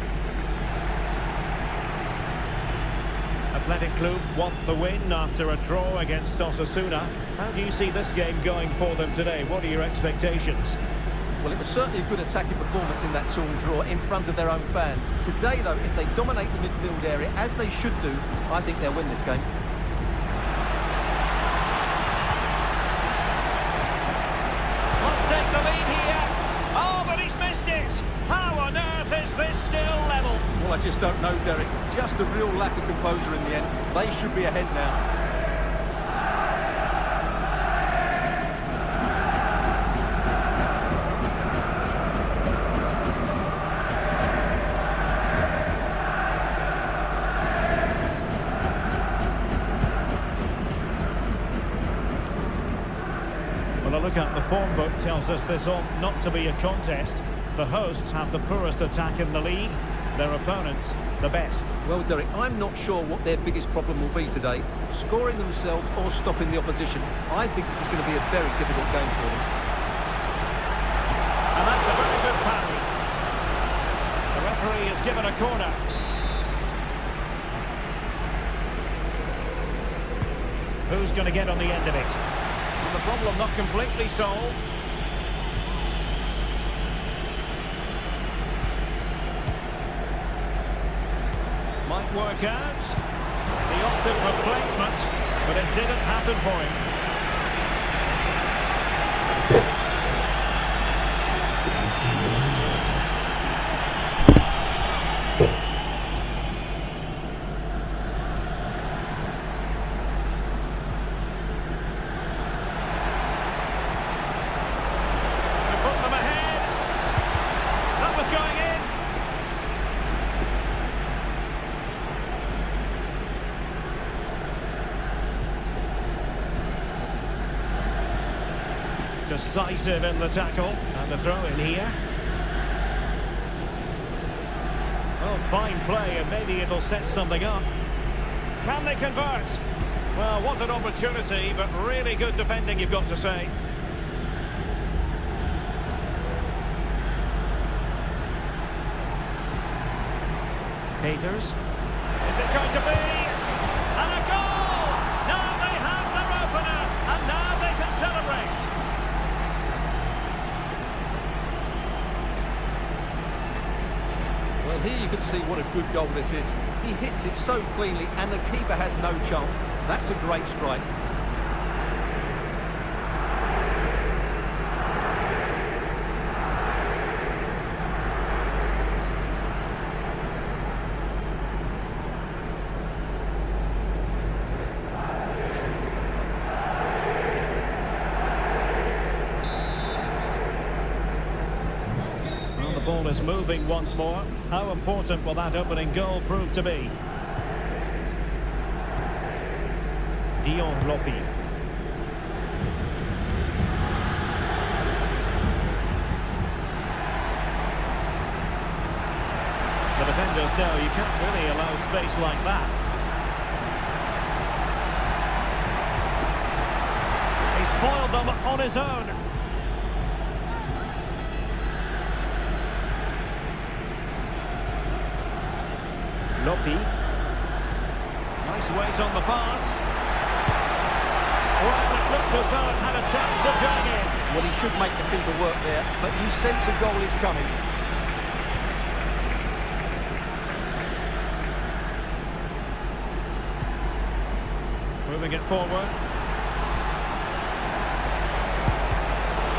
Athletic Club want the win after a draw against Osasuna. How do you see this game going for them today? What are your expectations? Well, it was certainly a good attacking performance in that torn draw in front of their own fans. Today, though, if they dominate the midfield area, as they should do, I think they'll win this game. Let's take the lead here. Oh, but he's missed it. How on earth is this still level? Well, I just don't know, Derek. Just a real lack of composure in the end. They should be ahead now. look at the form book tells us this ought not to be a contest. The hosts have the poorest attack in the league, their opponents the best. Well, Derek, I'm not sure what their biggest problem will be today, scoring themselves or stopping the opposition. I think this is going to be a very difficult game for them. And that's a very good parry. The referee has given a corner. Who's going to get on the end of it? And the problem not completely solved. Might work out. He opted for placement, but it didn't happen for him. To put them ahead. That was going in. Decisive in the tackle, and the throw in here. Oh, fine play, and maybe it'll set something up. Can they convert? Well, what an opportunity, but really good defending, you've got to say. Peters. Is it going to be? And a goal! Now they have their opener, and now they can celebrate. Well, here you can see what a good goal this is. He hits it so cleanly and the keeper has no chance. That's a great strike. Well, the ball is moving once more. How important will that opening goal prove to be? Dion Lopi. The defenders know you can't really allow space like that. He's foiled them on his own. Lopi. Nice weight on the pass. Well, it looked as though it had a chance of going in. Well, he should make the keeper work there, but you sense a goal is coming. Moving it forward.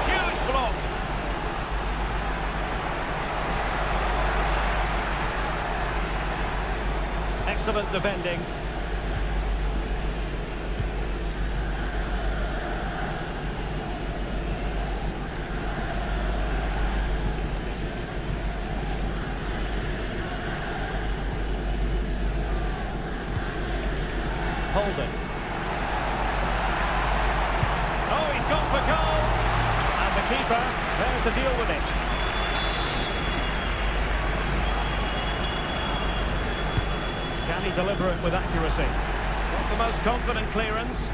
Huge block. Excellent defending. Holden. Oh, he's gone for goal. And the keeper there to deal with it. Can he deliver it with accuracy? Not the most confident clearance.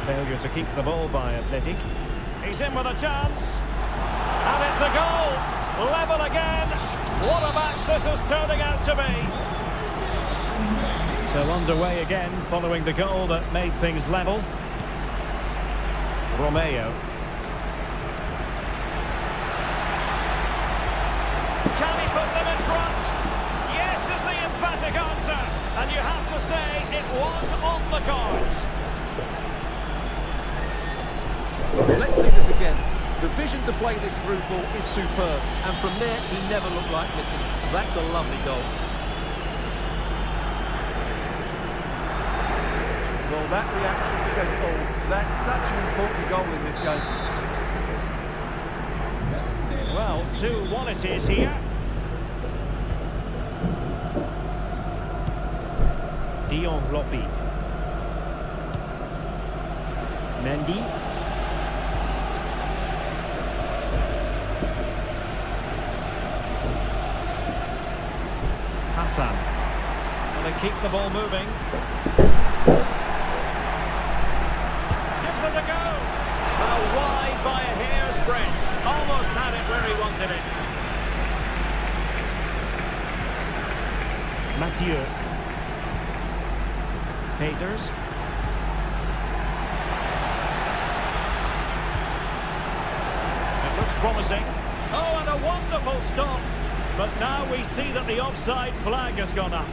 Failure to keep the ball by Athletic. He's in with a chance. And it's a goal. Level again. What a match this is turning out to be. So underway again following the goal that made things level. Romeo. Can he put them in front? Yes is the emphatic answer. And you have to say it was on the cards. Let's see this again. The vision to play this through ball is superb, and from there he never looked like missing. That's a lovely goal. Well, that reaction says it all. That's such an important goal in this game. Well, 2-1 it is here. Leon Lopy. Mendy. Hassan. And they keep the ball moving. Gives it a go. Well, wide by a hair's breadth. Almost had it where he wanted it. Mathieu. Peters. It looks promising. Oh, and a wonderful stop. But now we see that the offside flag has gone up.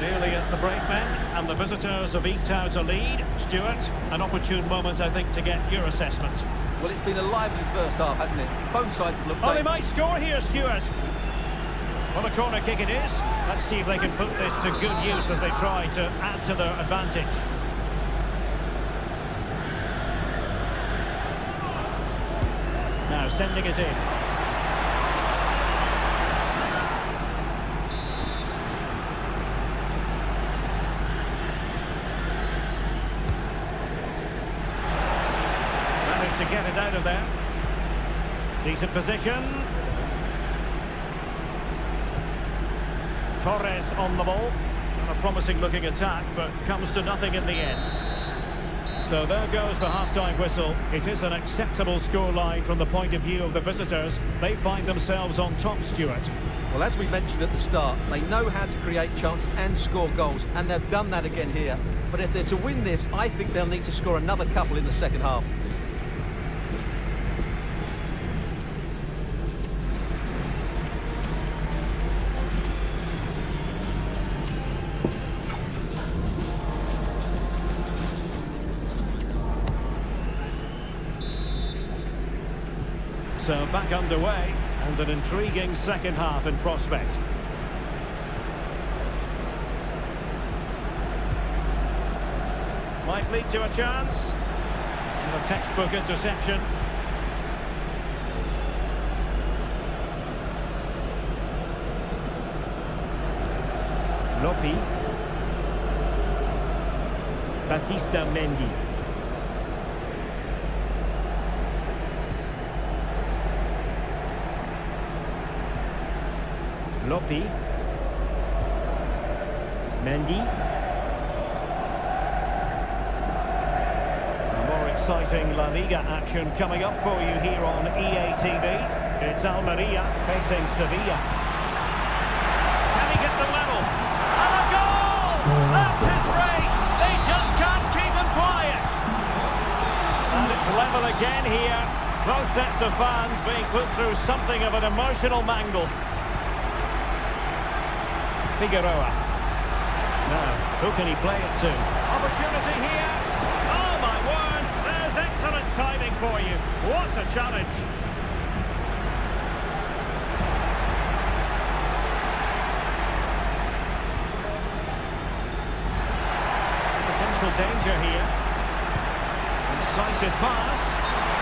Nearly at the break then, and the visitors have eked out a lead. Stuart, an opportune moment, I think, to get your assessment. Well, it's been a lively first half, hasn't it? Both sides have looked... Oh, they might score here, Stuart. Well, a corner kick it is. Let's see if they can put this to good use as they try to add to their advantage. Now sending it in. Managed to get it out of there. Decent position. Torres on the ball. A promising looking attack, but comes to nothing in the end. So there goes the half-time whistle. It is an acceptable scoreline from the point of view of the visitors. They find themselves on top, Stuart. Well, as we mentioned at the start, they know how to create chances and score goals, and they've done that again here. But if they're to win this, I think they'll need to score another couple in the second half. So back underway, and an intriguing second half in prospect. Might lead to a chance. And a textbook interception. Lopy. Batista Mendy. Lopy. Mendy. More exciting La Liga action coming up for you here on EA TV. It's Almeria facing Sevilla. Can he get the level? And a goal! That's his race! They just can't keep him quiet! And it's level again here. Both sets of fans being put through something of an emotional mangle. Figueroa. Now, who can he play it to? Opportunity here. Oh my word, there's excellent timing for you. What a challenge. Potential danger here. Incisive pass.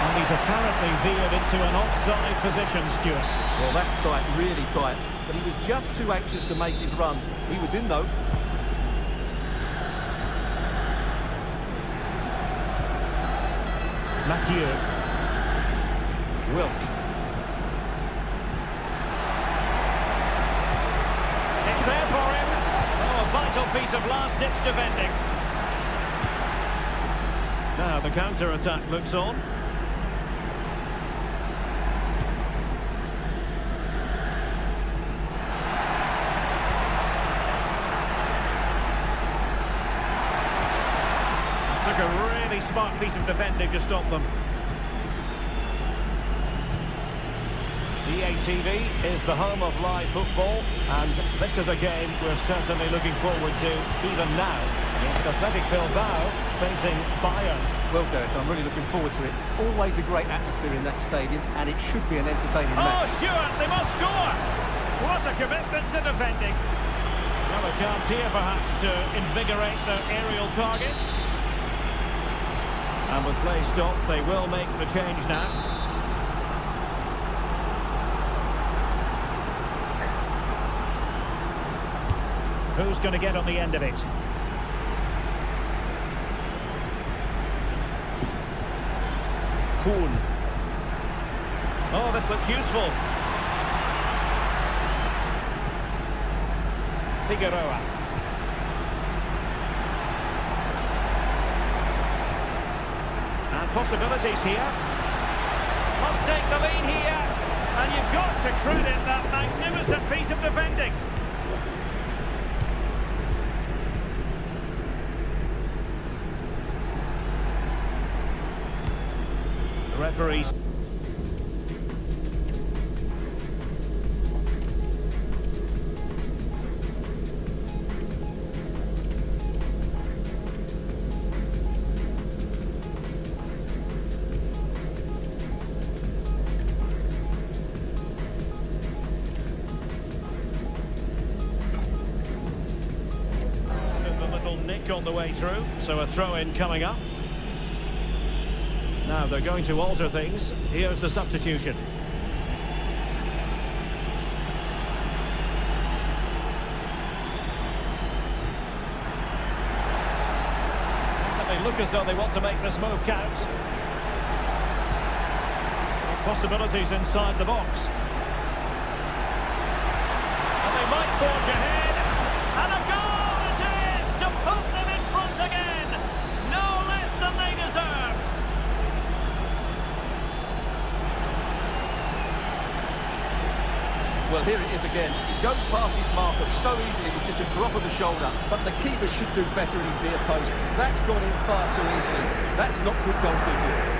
And he's apparently veered into an offside position, Stuart. Well, that's tight, really tight. But he was just too anxious to make his run. He was in, though. Mathieu. Wilk. It's there for him. Oh, a vital piece of last-ditch defending. Now the counter-attack looks on. Took a really smart piece of defending to stop them. EA TV is the home of live football, and this is a game we're certainly looking forward to even now. It's Athletic Bilbao facing Bayern. Well, Derek, I'm really looking forward to it. Always a great atmosphere in that stadium, and it should be an entertaining match. Oh, Stuart, they must score! What a commitment to defending. Well, a chance here perhaps to invigorate their aerial targets. And with play stopped, they will make the change now. Who's going to get on the end of it? Kuhn. Oh, this looks useful. Figueroa. And possibilities here. Must take the lead here. And you've got to credit that magnificent piece of defending. The referees. Nick on the way through, so a throw-in coming up. Now they're going to alter things. Here's the substitution. They look as though they want to make this move count. Possibilities inside the box. And they might forge ahead. And a goal! To put them in front again, no less than they deserve. Well, here it is again. He goes past his marker so easily with just a drop of the shoulder, but the keeper should do better in his near post. That's gone in far too easily. That's not good goalkeeping.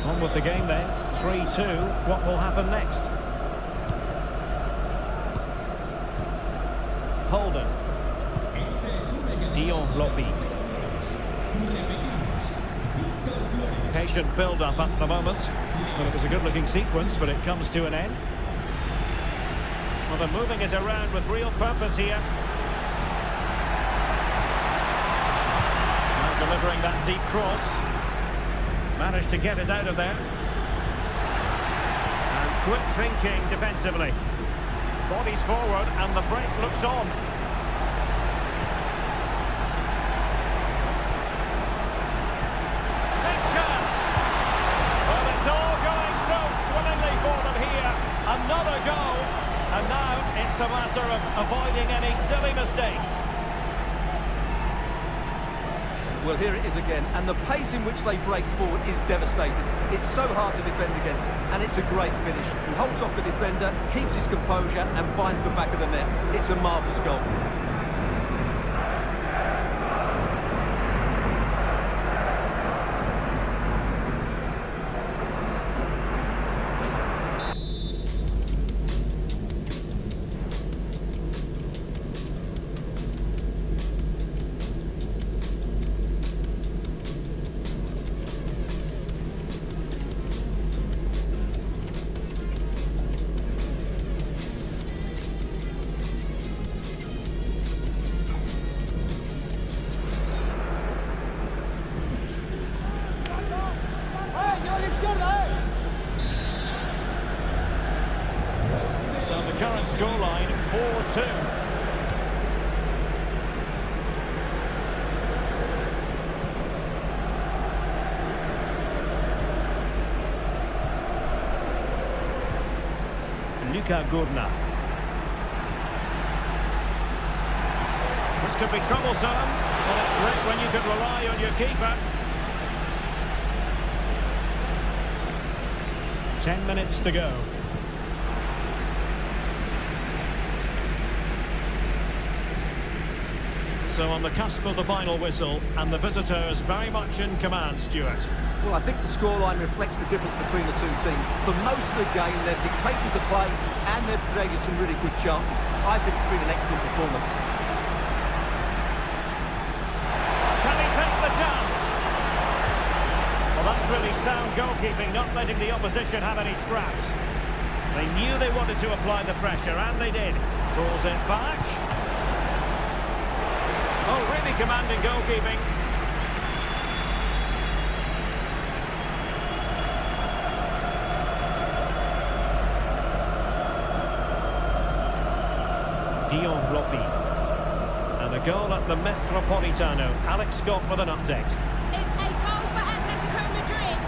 On with the game then. 3-2. What will happen next? Holden. Dion Lobby. Patient build-up at the moment. Well, it was a good-looking sequence, but it comes to an end. Well, they're moving it around with real purpose here. Now delivering that deep cross. Managed to get it out of there. And quick thinking defensively. Bodies forward and the break looks on. Big chance! Well, it's all going so swimmingly for them here. Another goal. And now it's a matter of avoiding any silly mistakes. Well, here it is again, and the pace in which they break forward is devastating. It's so hard to defend against, and it's a great finish. He holds off the defender, keeps his composure, and finds the back of the net. It's a marvellous goal. Current scoreline 4-2. Luka Gurna. This could be troublesome. Well, it's great when you can rely on your keeper. 10 minutes to go. So on the cusp of the final whistle, and the visitors very much in command, Stuart. Well, I think the scoreline reflects the difference between the two teams. For most of the game, they've dictated the play, and they've created some really good chances. I think it's been an excellent performance. Can he take the chance? Well, that's really sound goalkeeping, not letting the opposition have any scraps. They knew they wanted to apply the pressure, and they did. Pulls it back. Oh, really commanding goalkeeping. Dion Bloppy. And a goal at the Metropolitano. Alex Scott with an update. It's a goal for Atletico Madrid.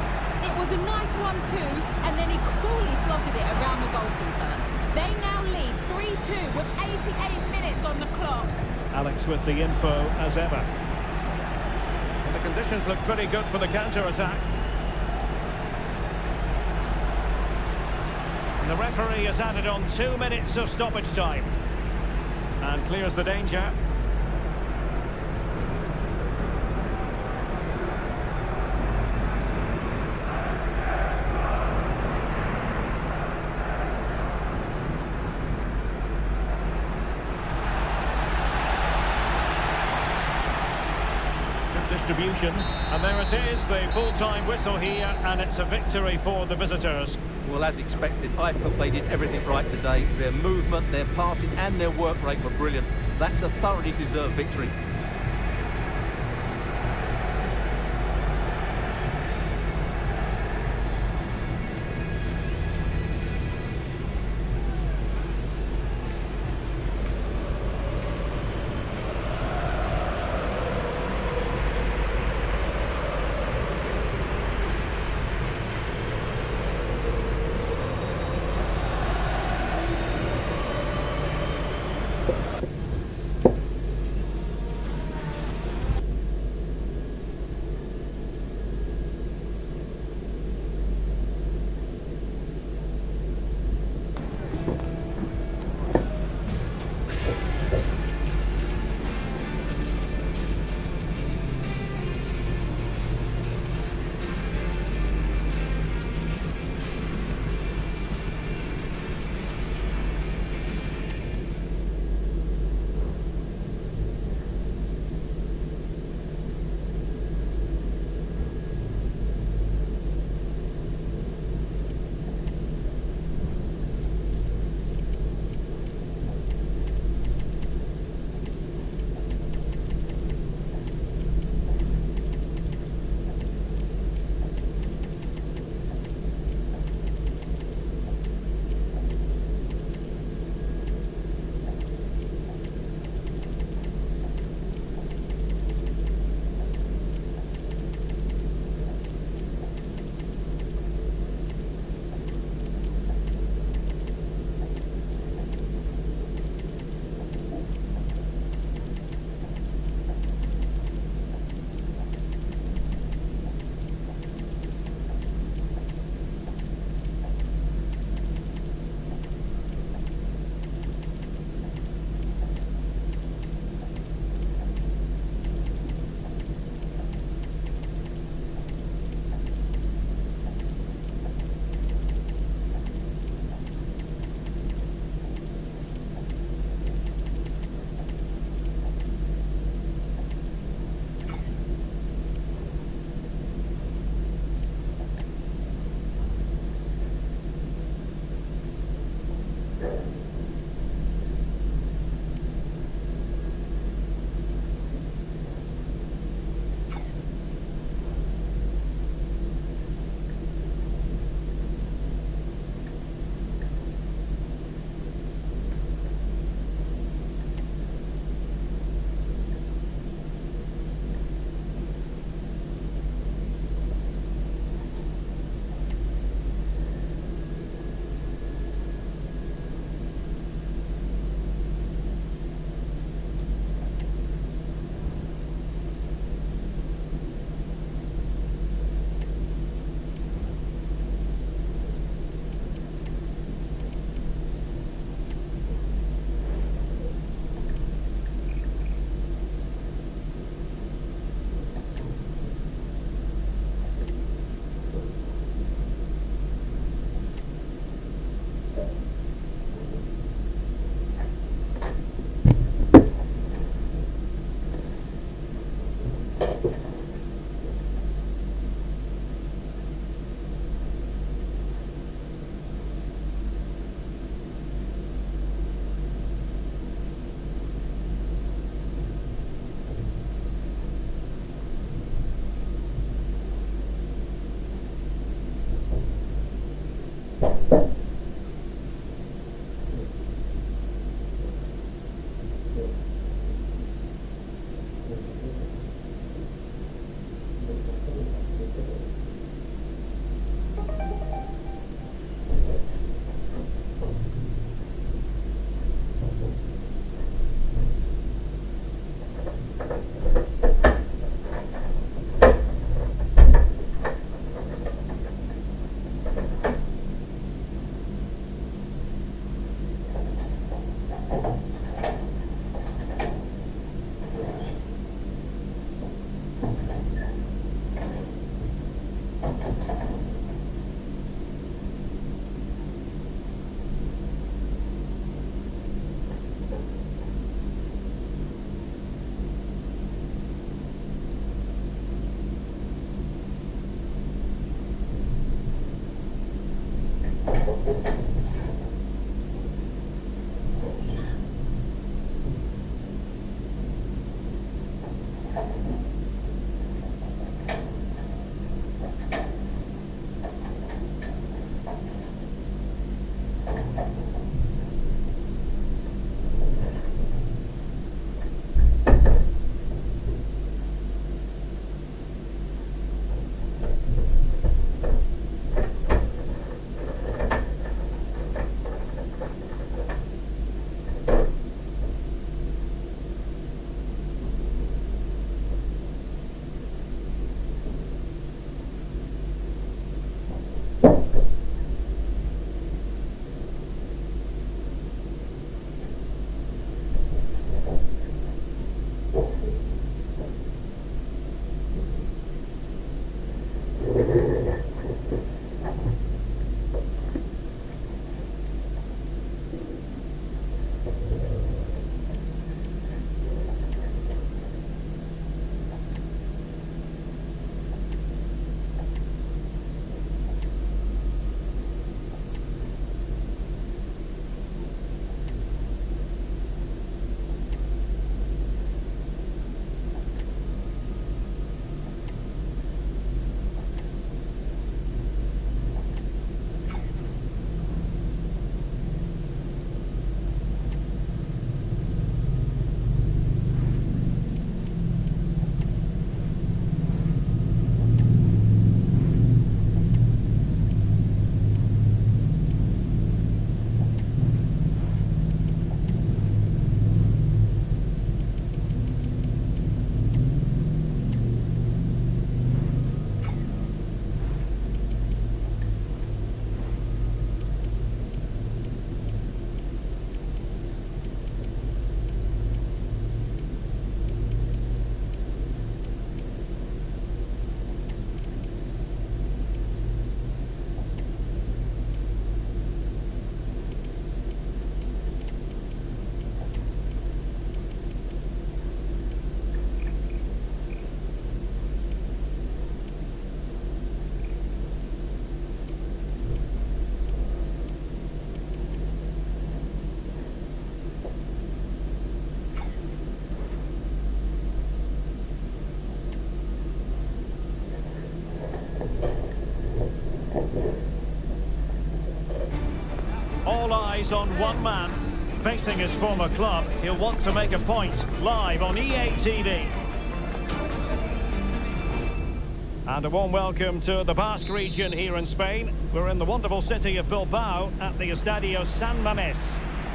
It was a nice one too, and then he coolly slotted it around the goalkeeper. They now lead 3-2 with 88 minutes on the clock. Alex with the info as ever. And the conditions look pretty good for the counter-attack. And the referee has added on 2 minutes of stoppage time. And clears the danger. Distribution, and there it is, the full-time whistle here, and it's a victory for the visitors. Well, as expected, I thought they did everything right today. Their movement, their passing and their work rate were brilliant. That's a thoroughly deserved victory. All eyes on one man. Facing his former club, he'll want to make a point. Live on EA TV. And a warm welcome to the Basque region here in Spain. We're in the wonderful city of Bilbao at the Estadio San Mamés.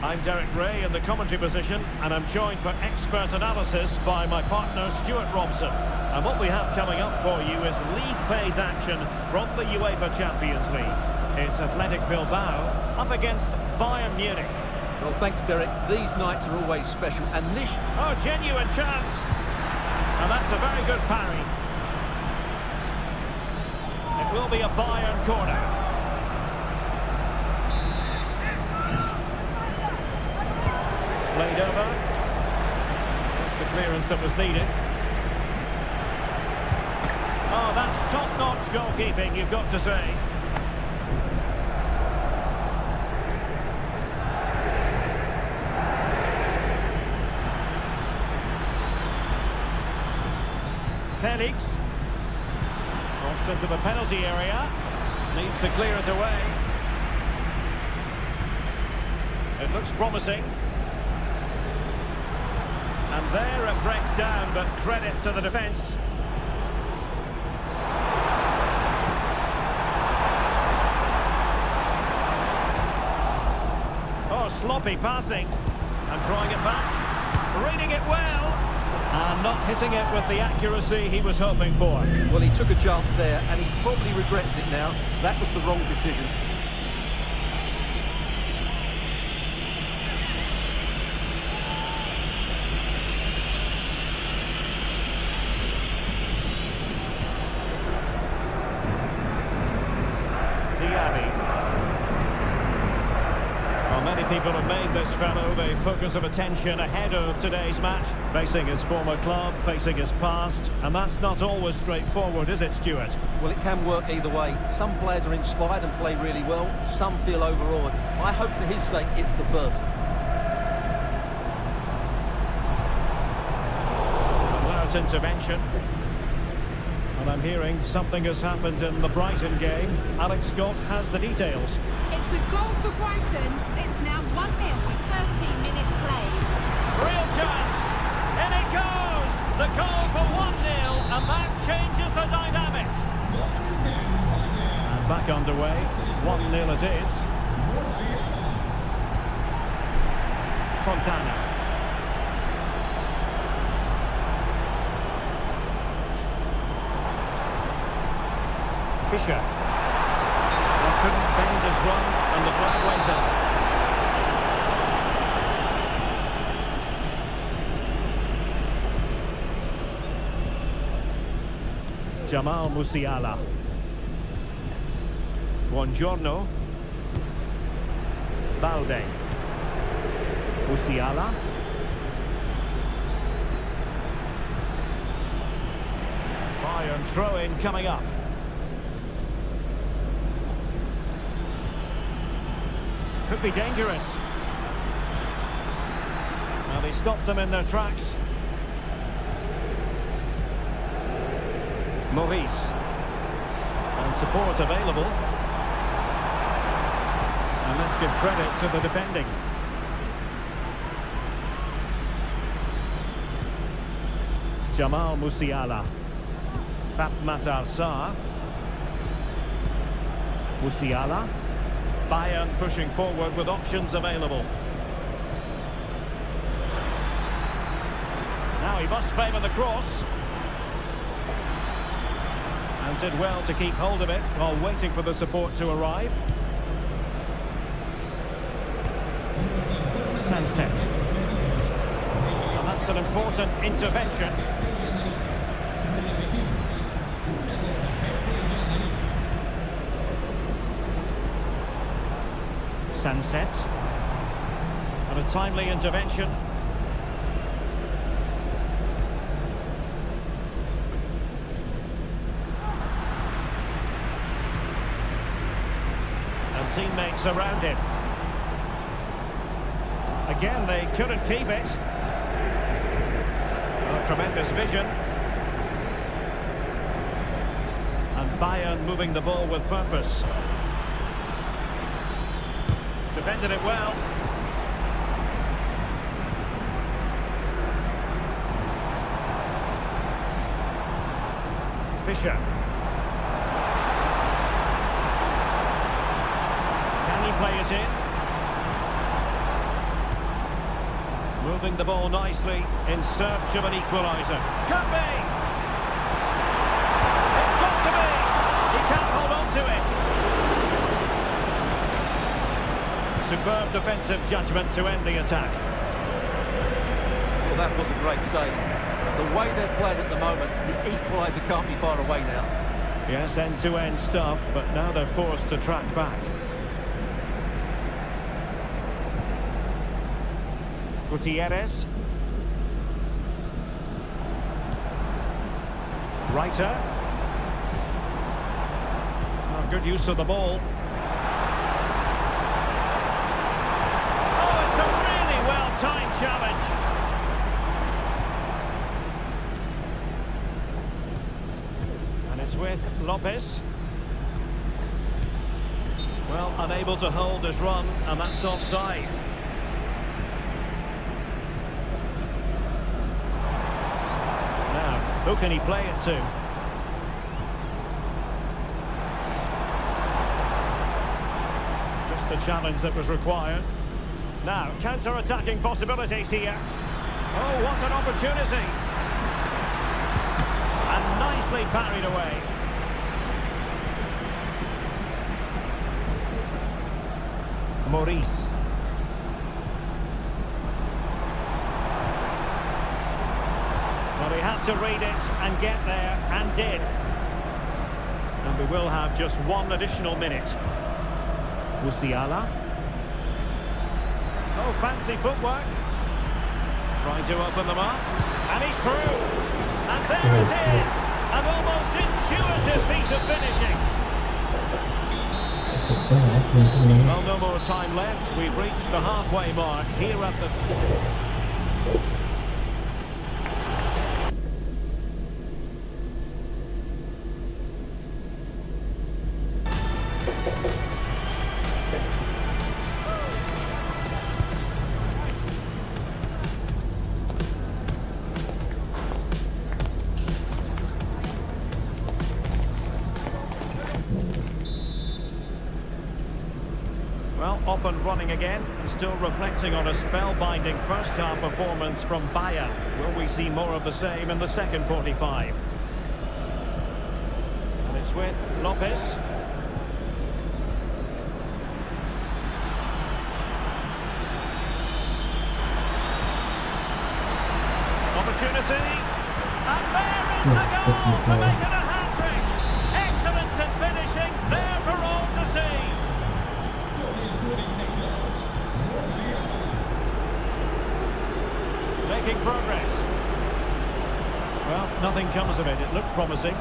I'm Derek Ray in the commentary position, and I'm joined for expert analysis by my partner Stuart Robson. And what we have coming up for you is league phase action from the UEFA Champions League. It's Athletic Bilbao up against Bayern Munich. Well, thanks, Derek. These nights are always special, and this... Oh, genuine chance. And that's a very good parry. It will be a Bayern corner. Played over. That's the clearance that was needed. Oh, that's top-notch goalkeeping, you've got to say. Felix. Crossed into the penalty area. Needs to clear it away. It looks promising. And there it breaks down, but credit to the defence. Oh, sloppy passing. And trying it back. Reading it well. And not hitting it with the accuracy he was hoping for. Well, he took a chance there, and he probably regrets it now. That was the wrong decision. Many people have made this fellow the focus of attention ahead of today's match. Facing his former club, facing his past. And that's not always straightforward, is it, Stuart? Well, it can work either way. Some players are inspired and play really well. Some feel overawed. I hope for his sake it's the first. Alert intervention. And I'm hearing something has happened in the Brighton game. Alex Scott has the details. It's a goal for Brighton. It's now 1-0 with 13 minutes played. Real chance. In it goes. The goal for 1-0, and that changes the dynamic. And back underway. 1-0 it is. Fontana. Fisher. Couldn't bend his run, and the flag went up. Jamal Musiala. Buongiorno. Balde. Musiala. Bayern throw-in coming up. Could be dangerous. Well, they stopped them in their tracks. Maurice. And support available. And let's give credit to the defending. Jamal Musiala. Pap Matar Sarr. Musiala. Bayern pushing forward with options available. Now he must favour the cross. And did well to keep hold of it while waiting for the support to arrive. Sunset. And that's an important intervention. Sunset. And a timely intervention. And teammates around him. Again, they couldn't keep it. Oh, tremendous vision. And Bayern moving the ball with purpose. Defended it well. Fisher. Can he play it in? Moving the ball nicely in search of an equaliser. Could be! It's got to be! He can't hold on to it. Superb defensive judgment to end the attack. Well, that was a great save. The way they're playing at the moment, the equaliser can't be far away now. Yes, end-to-end stuff, but now they're forced to track back. Gutierrez. Reiter. Oh, good use of the ball. Oh, it's a really well-timed challenge. And it's with Lopez. Well, unable to hold his run, and that's offside. Who can he play it to? Just the challenge that was required. Now, counter-attacking possibilities here. Oh, what an opportunity! And nicely parried away. Maurice. Well, he had to read it and get there, and did. And we will have just one additional minute. Musiala. Oh, fancy footwork. Trying to open them up. And he's through. And there it is. An almost intuitive piece of finishing. Well, no more time left. We've reached the halfway mark here at the... Well, off and running again, and still reflecting on a spellbinding first-half performance from Bayern. Will we see more of the same in the second 45? And it's with Lopez. Opportunity. And there is the goal to make it a hat-trick. Excellence in finishing, there for all to see. Making progress. Well, nothing comes of it. It looked promising.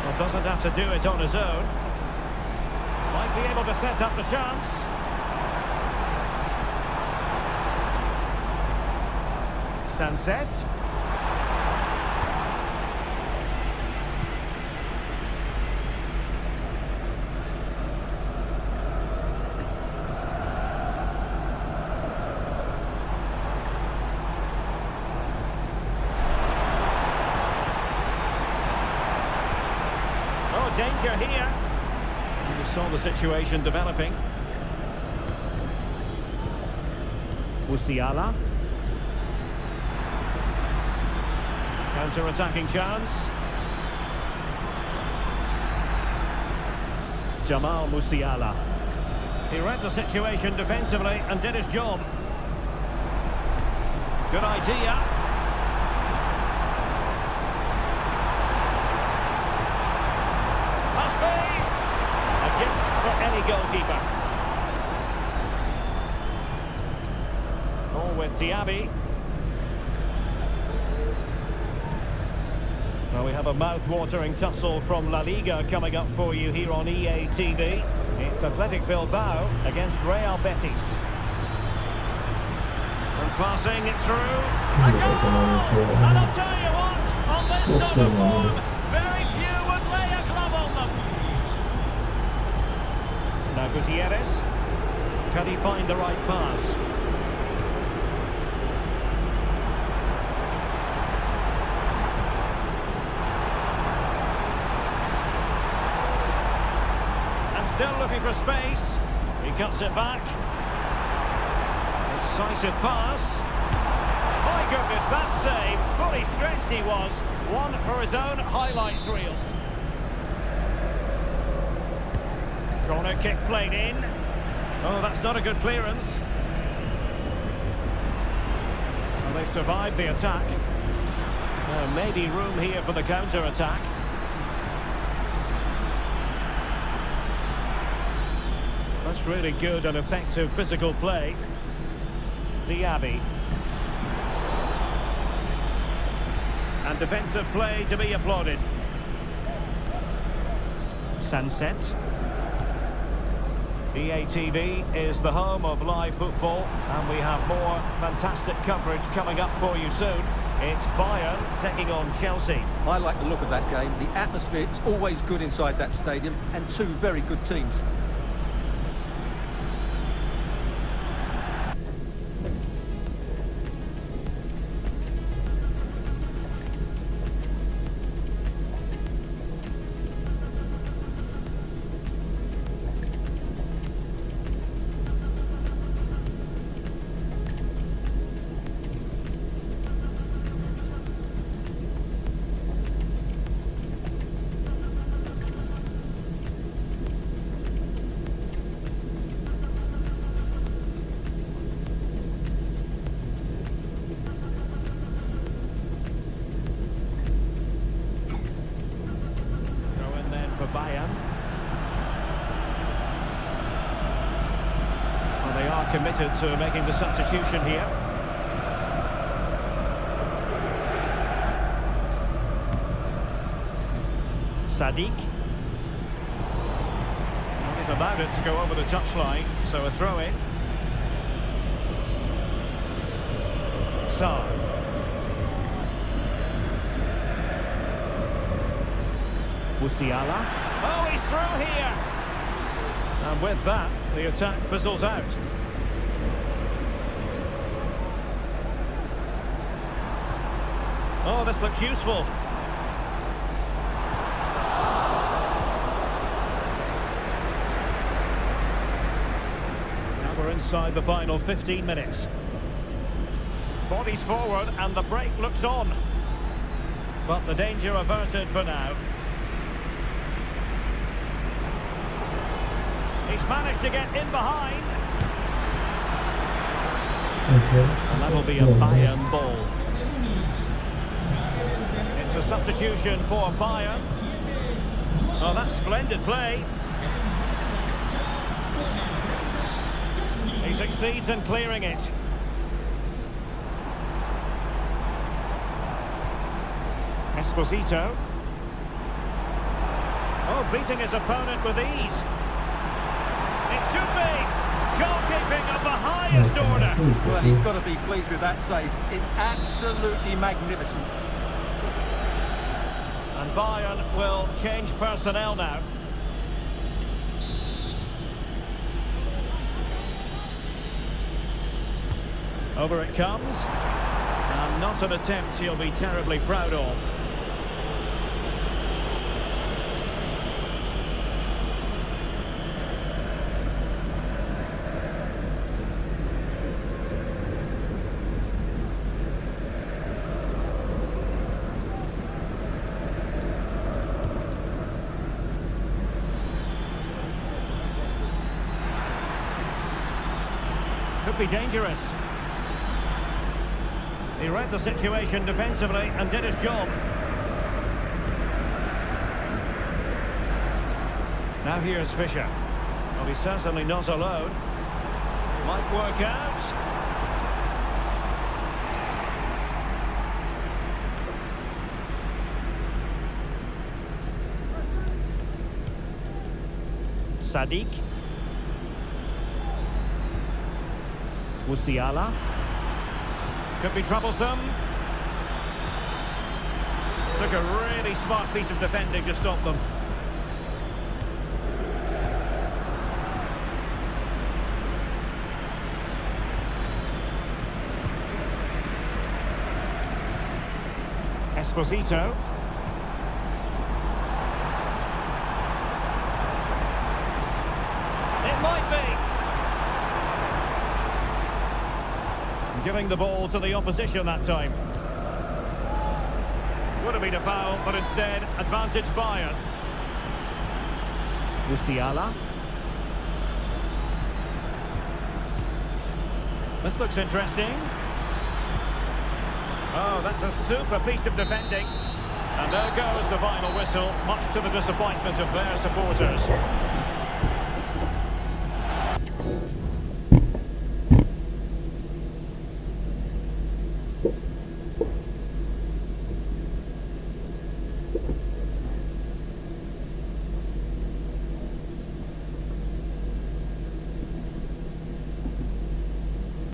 Well, doesn't have to do it on his own. Might be able to set up the chance. Sunset. Danger here. We saw the situation developing. Musiala. Counter-attacking chance. Jamal Musiala. He read the situation defensively and did his job. Good idea. Any goalkeeper. All with Diaby. Well, we have a mouth-watering tussle from La Liga coming up for you here on EA TV. It's Athletic Bilbao against Real Betis. And passing it through. A goal! And I'll tell you what, on this sort of form, very few would lay a glove on them. Now Gutierrez, can he find the right pass? And still looking for space. He cuts it back. Decisive pass. My goodness, that save. Fully stretched he was. One for his own highlights reel. Corner kick played in. Oh, that's not a good clearance. Well, they survived the attack. Maybe room here for the counter-attack. That's really good and effective physical play. Diaby. And defensive play to be applauded. Sunset. EA TV is the home of live football, and we have more fantastic coverage coming up for you soon. It's Bayern taking on Chelsea. I like the look of that game. The atmosphere is always good inside that stadium, and two very good teams. for Bayern. Well, they are committed to making the substitution here. Sadiq. Well, he's allowed it to go over the touchline, so a throw-in. Sarr. Musiala. Oh, he's through here! And with that, the attack fizzles out. Oh, this looks useful. Now we're inside the final 15 minutes. Bodies forward and the break looks on. But the danger averted for now. He's managed to get in behind. And that'll be a Bayern ball. It's a substitution for Bayern. Oh, that's splendid play. He succeeds in clearing it. Esposito. Oh, beating his opponent with ease. It should be goalkeeping of the highest order. Well, he's got to be pleased with that save. It's absolutely magnificent. And Bayern will change personnel now. Over it comes. And not an attempt he'll be terribly proud of. Could be dangerous. He read the situation defensively and did his job. Now here's Fischer. Well, he's certainly not alone. Might work out. Sadiq. Musiala. Could be troublesome. Took a really smart piece of defending to stop them. Esposito. It might be. Giving the ball to the opposition that time. Would have been a foul, but instead, advantage Bayern. Musiala. This looks interesting. Oh, that's a super piece of defending. And there goes the final whistle, much to the disappointment of their supporters.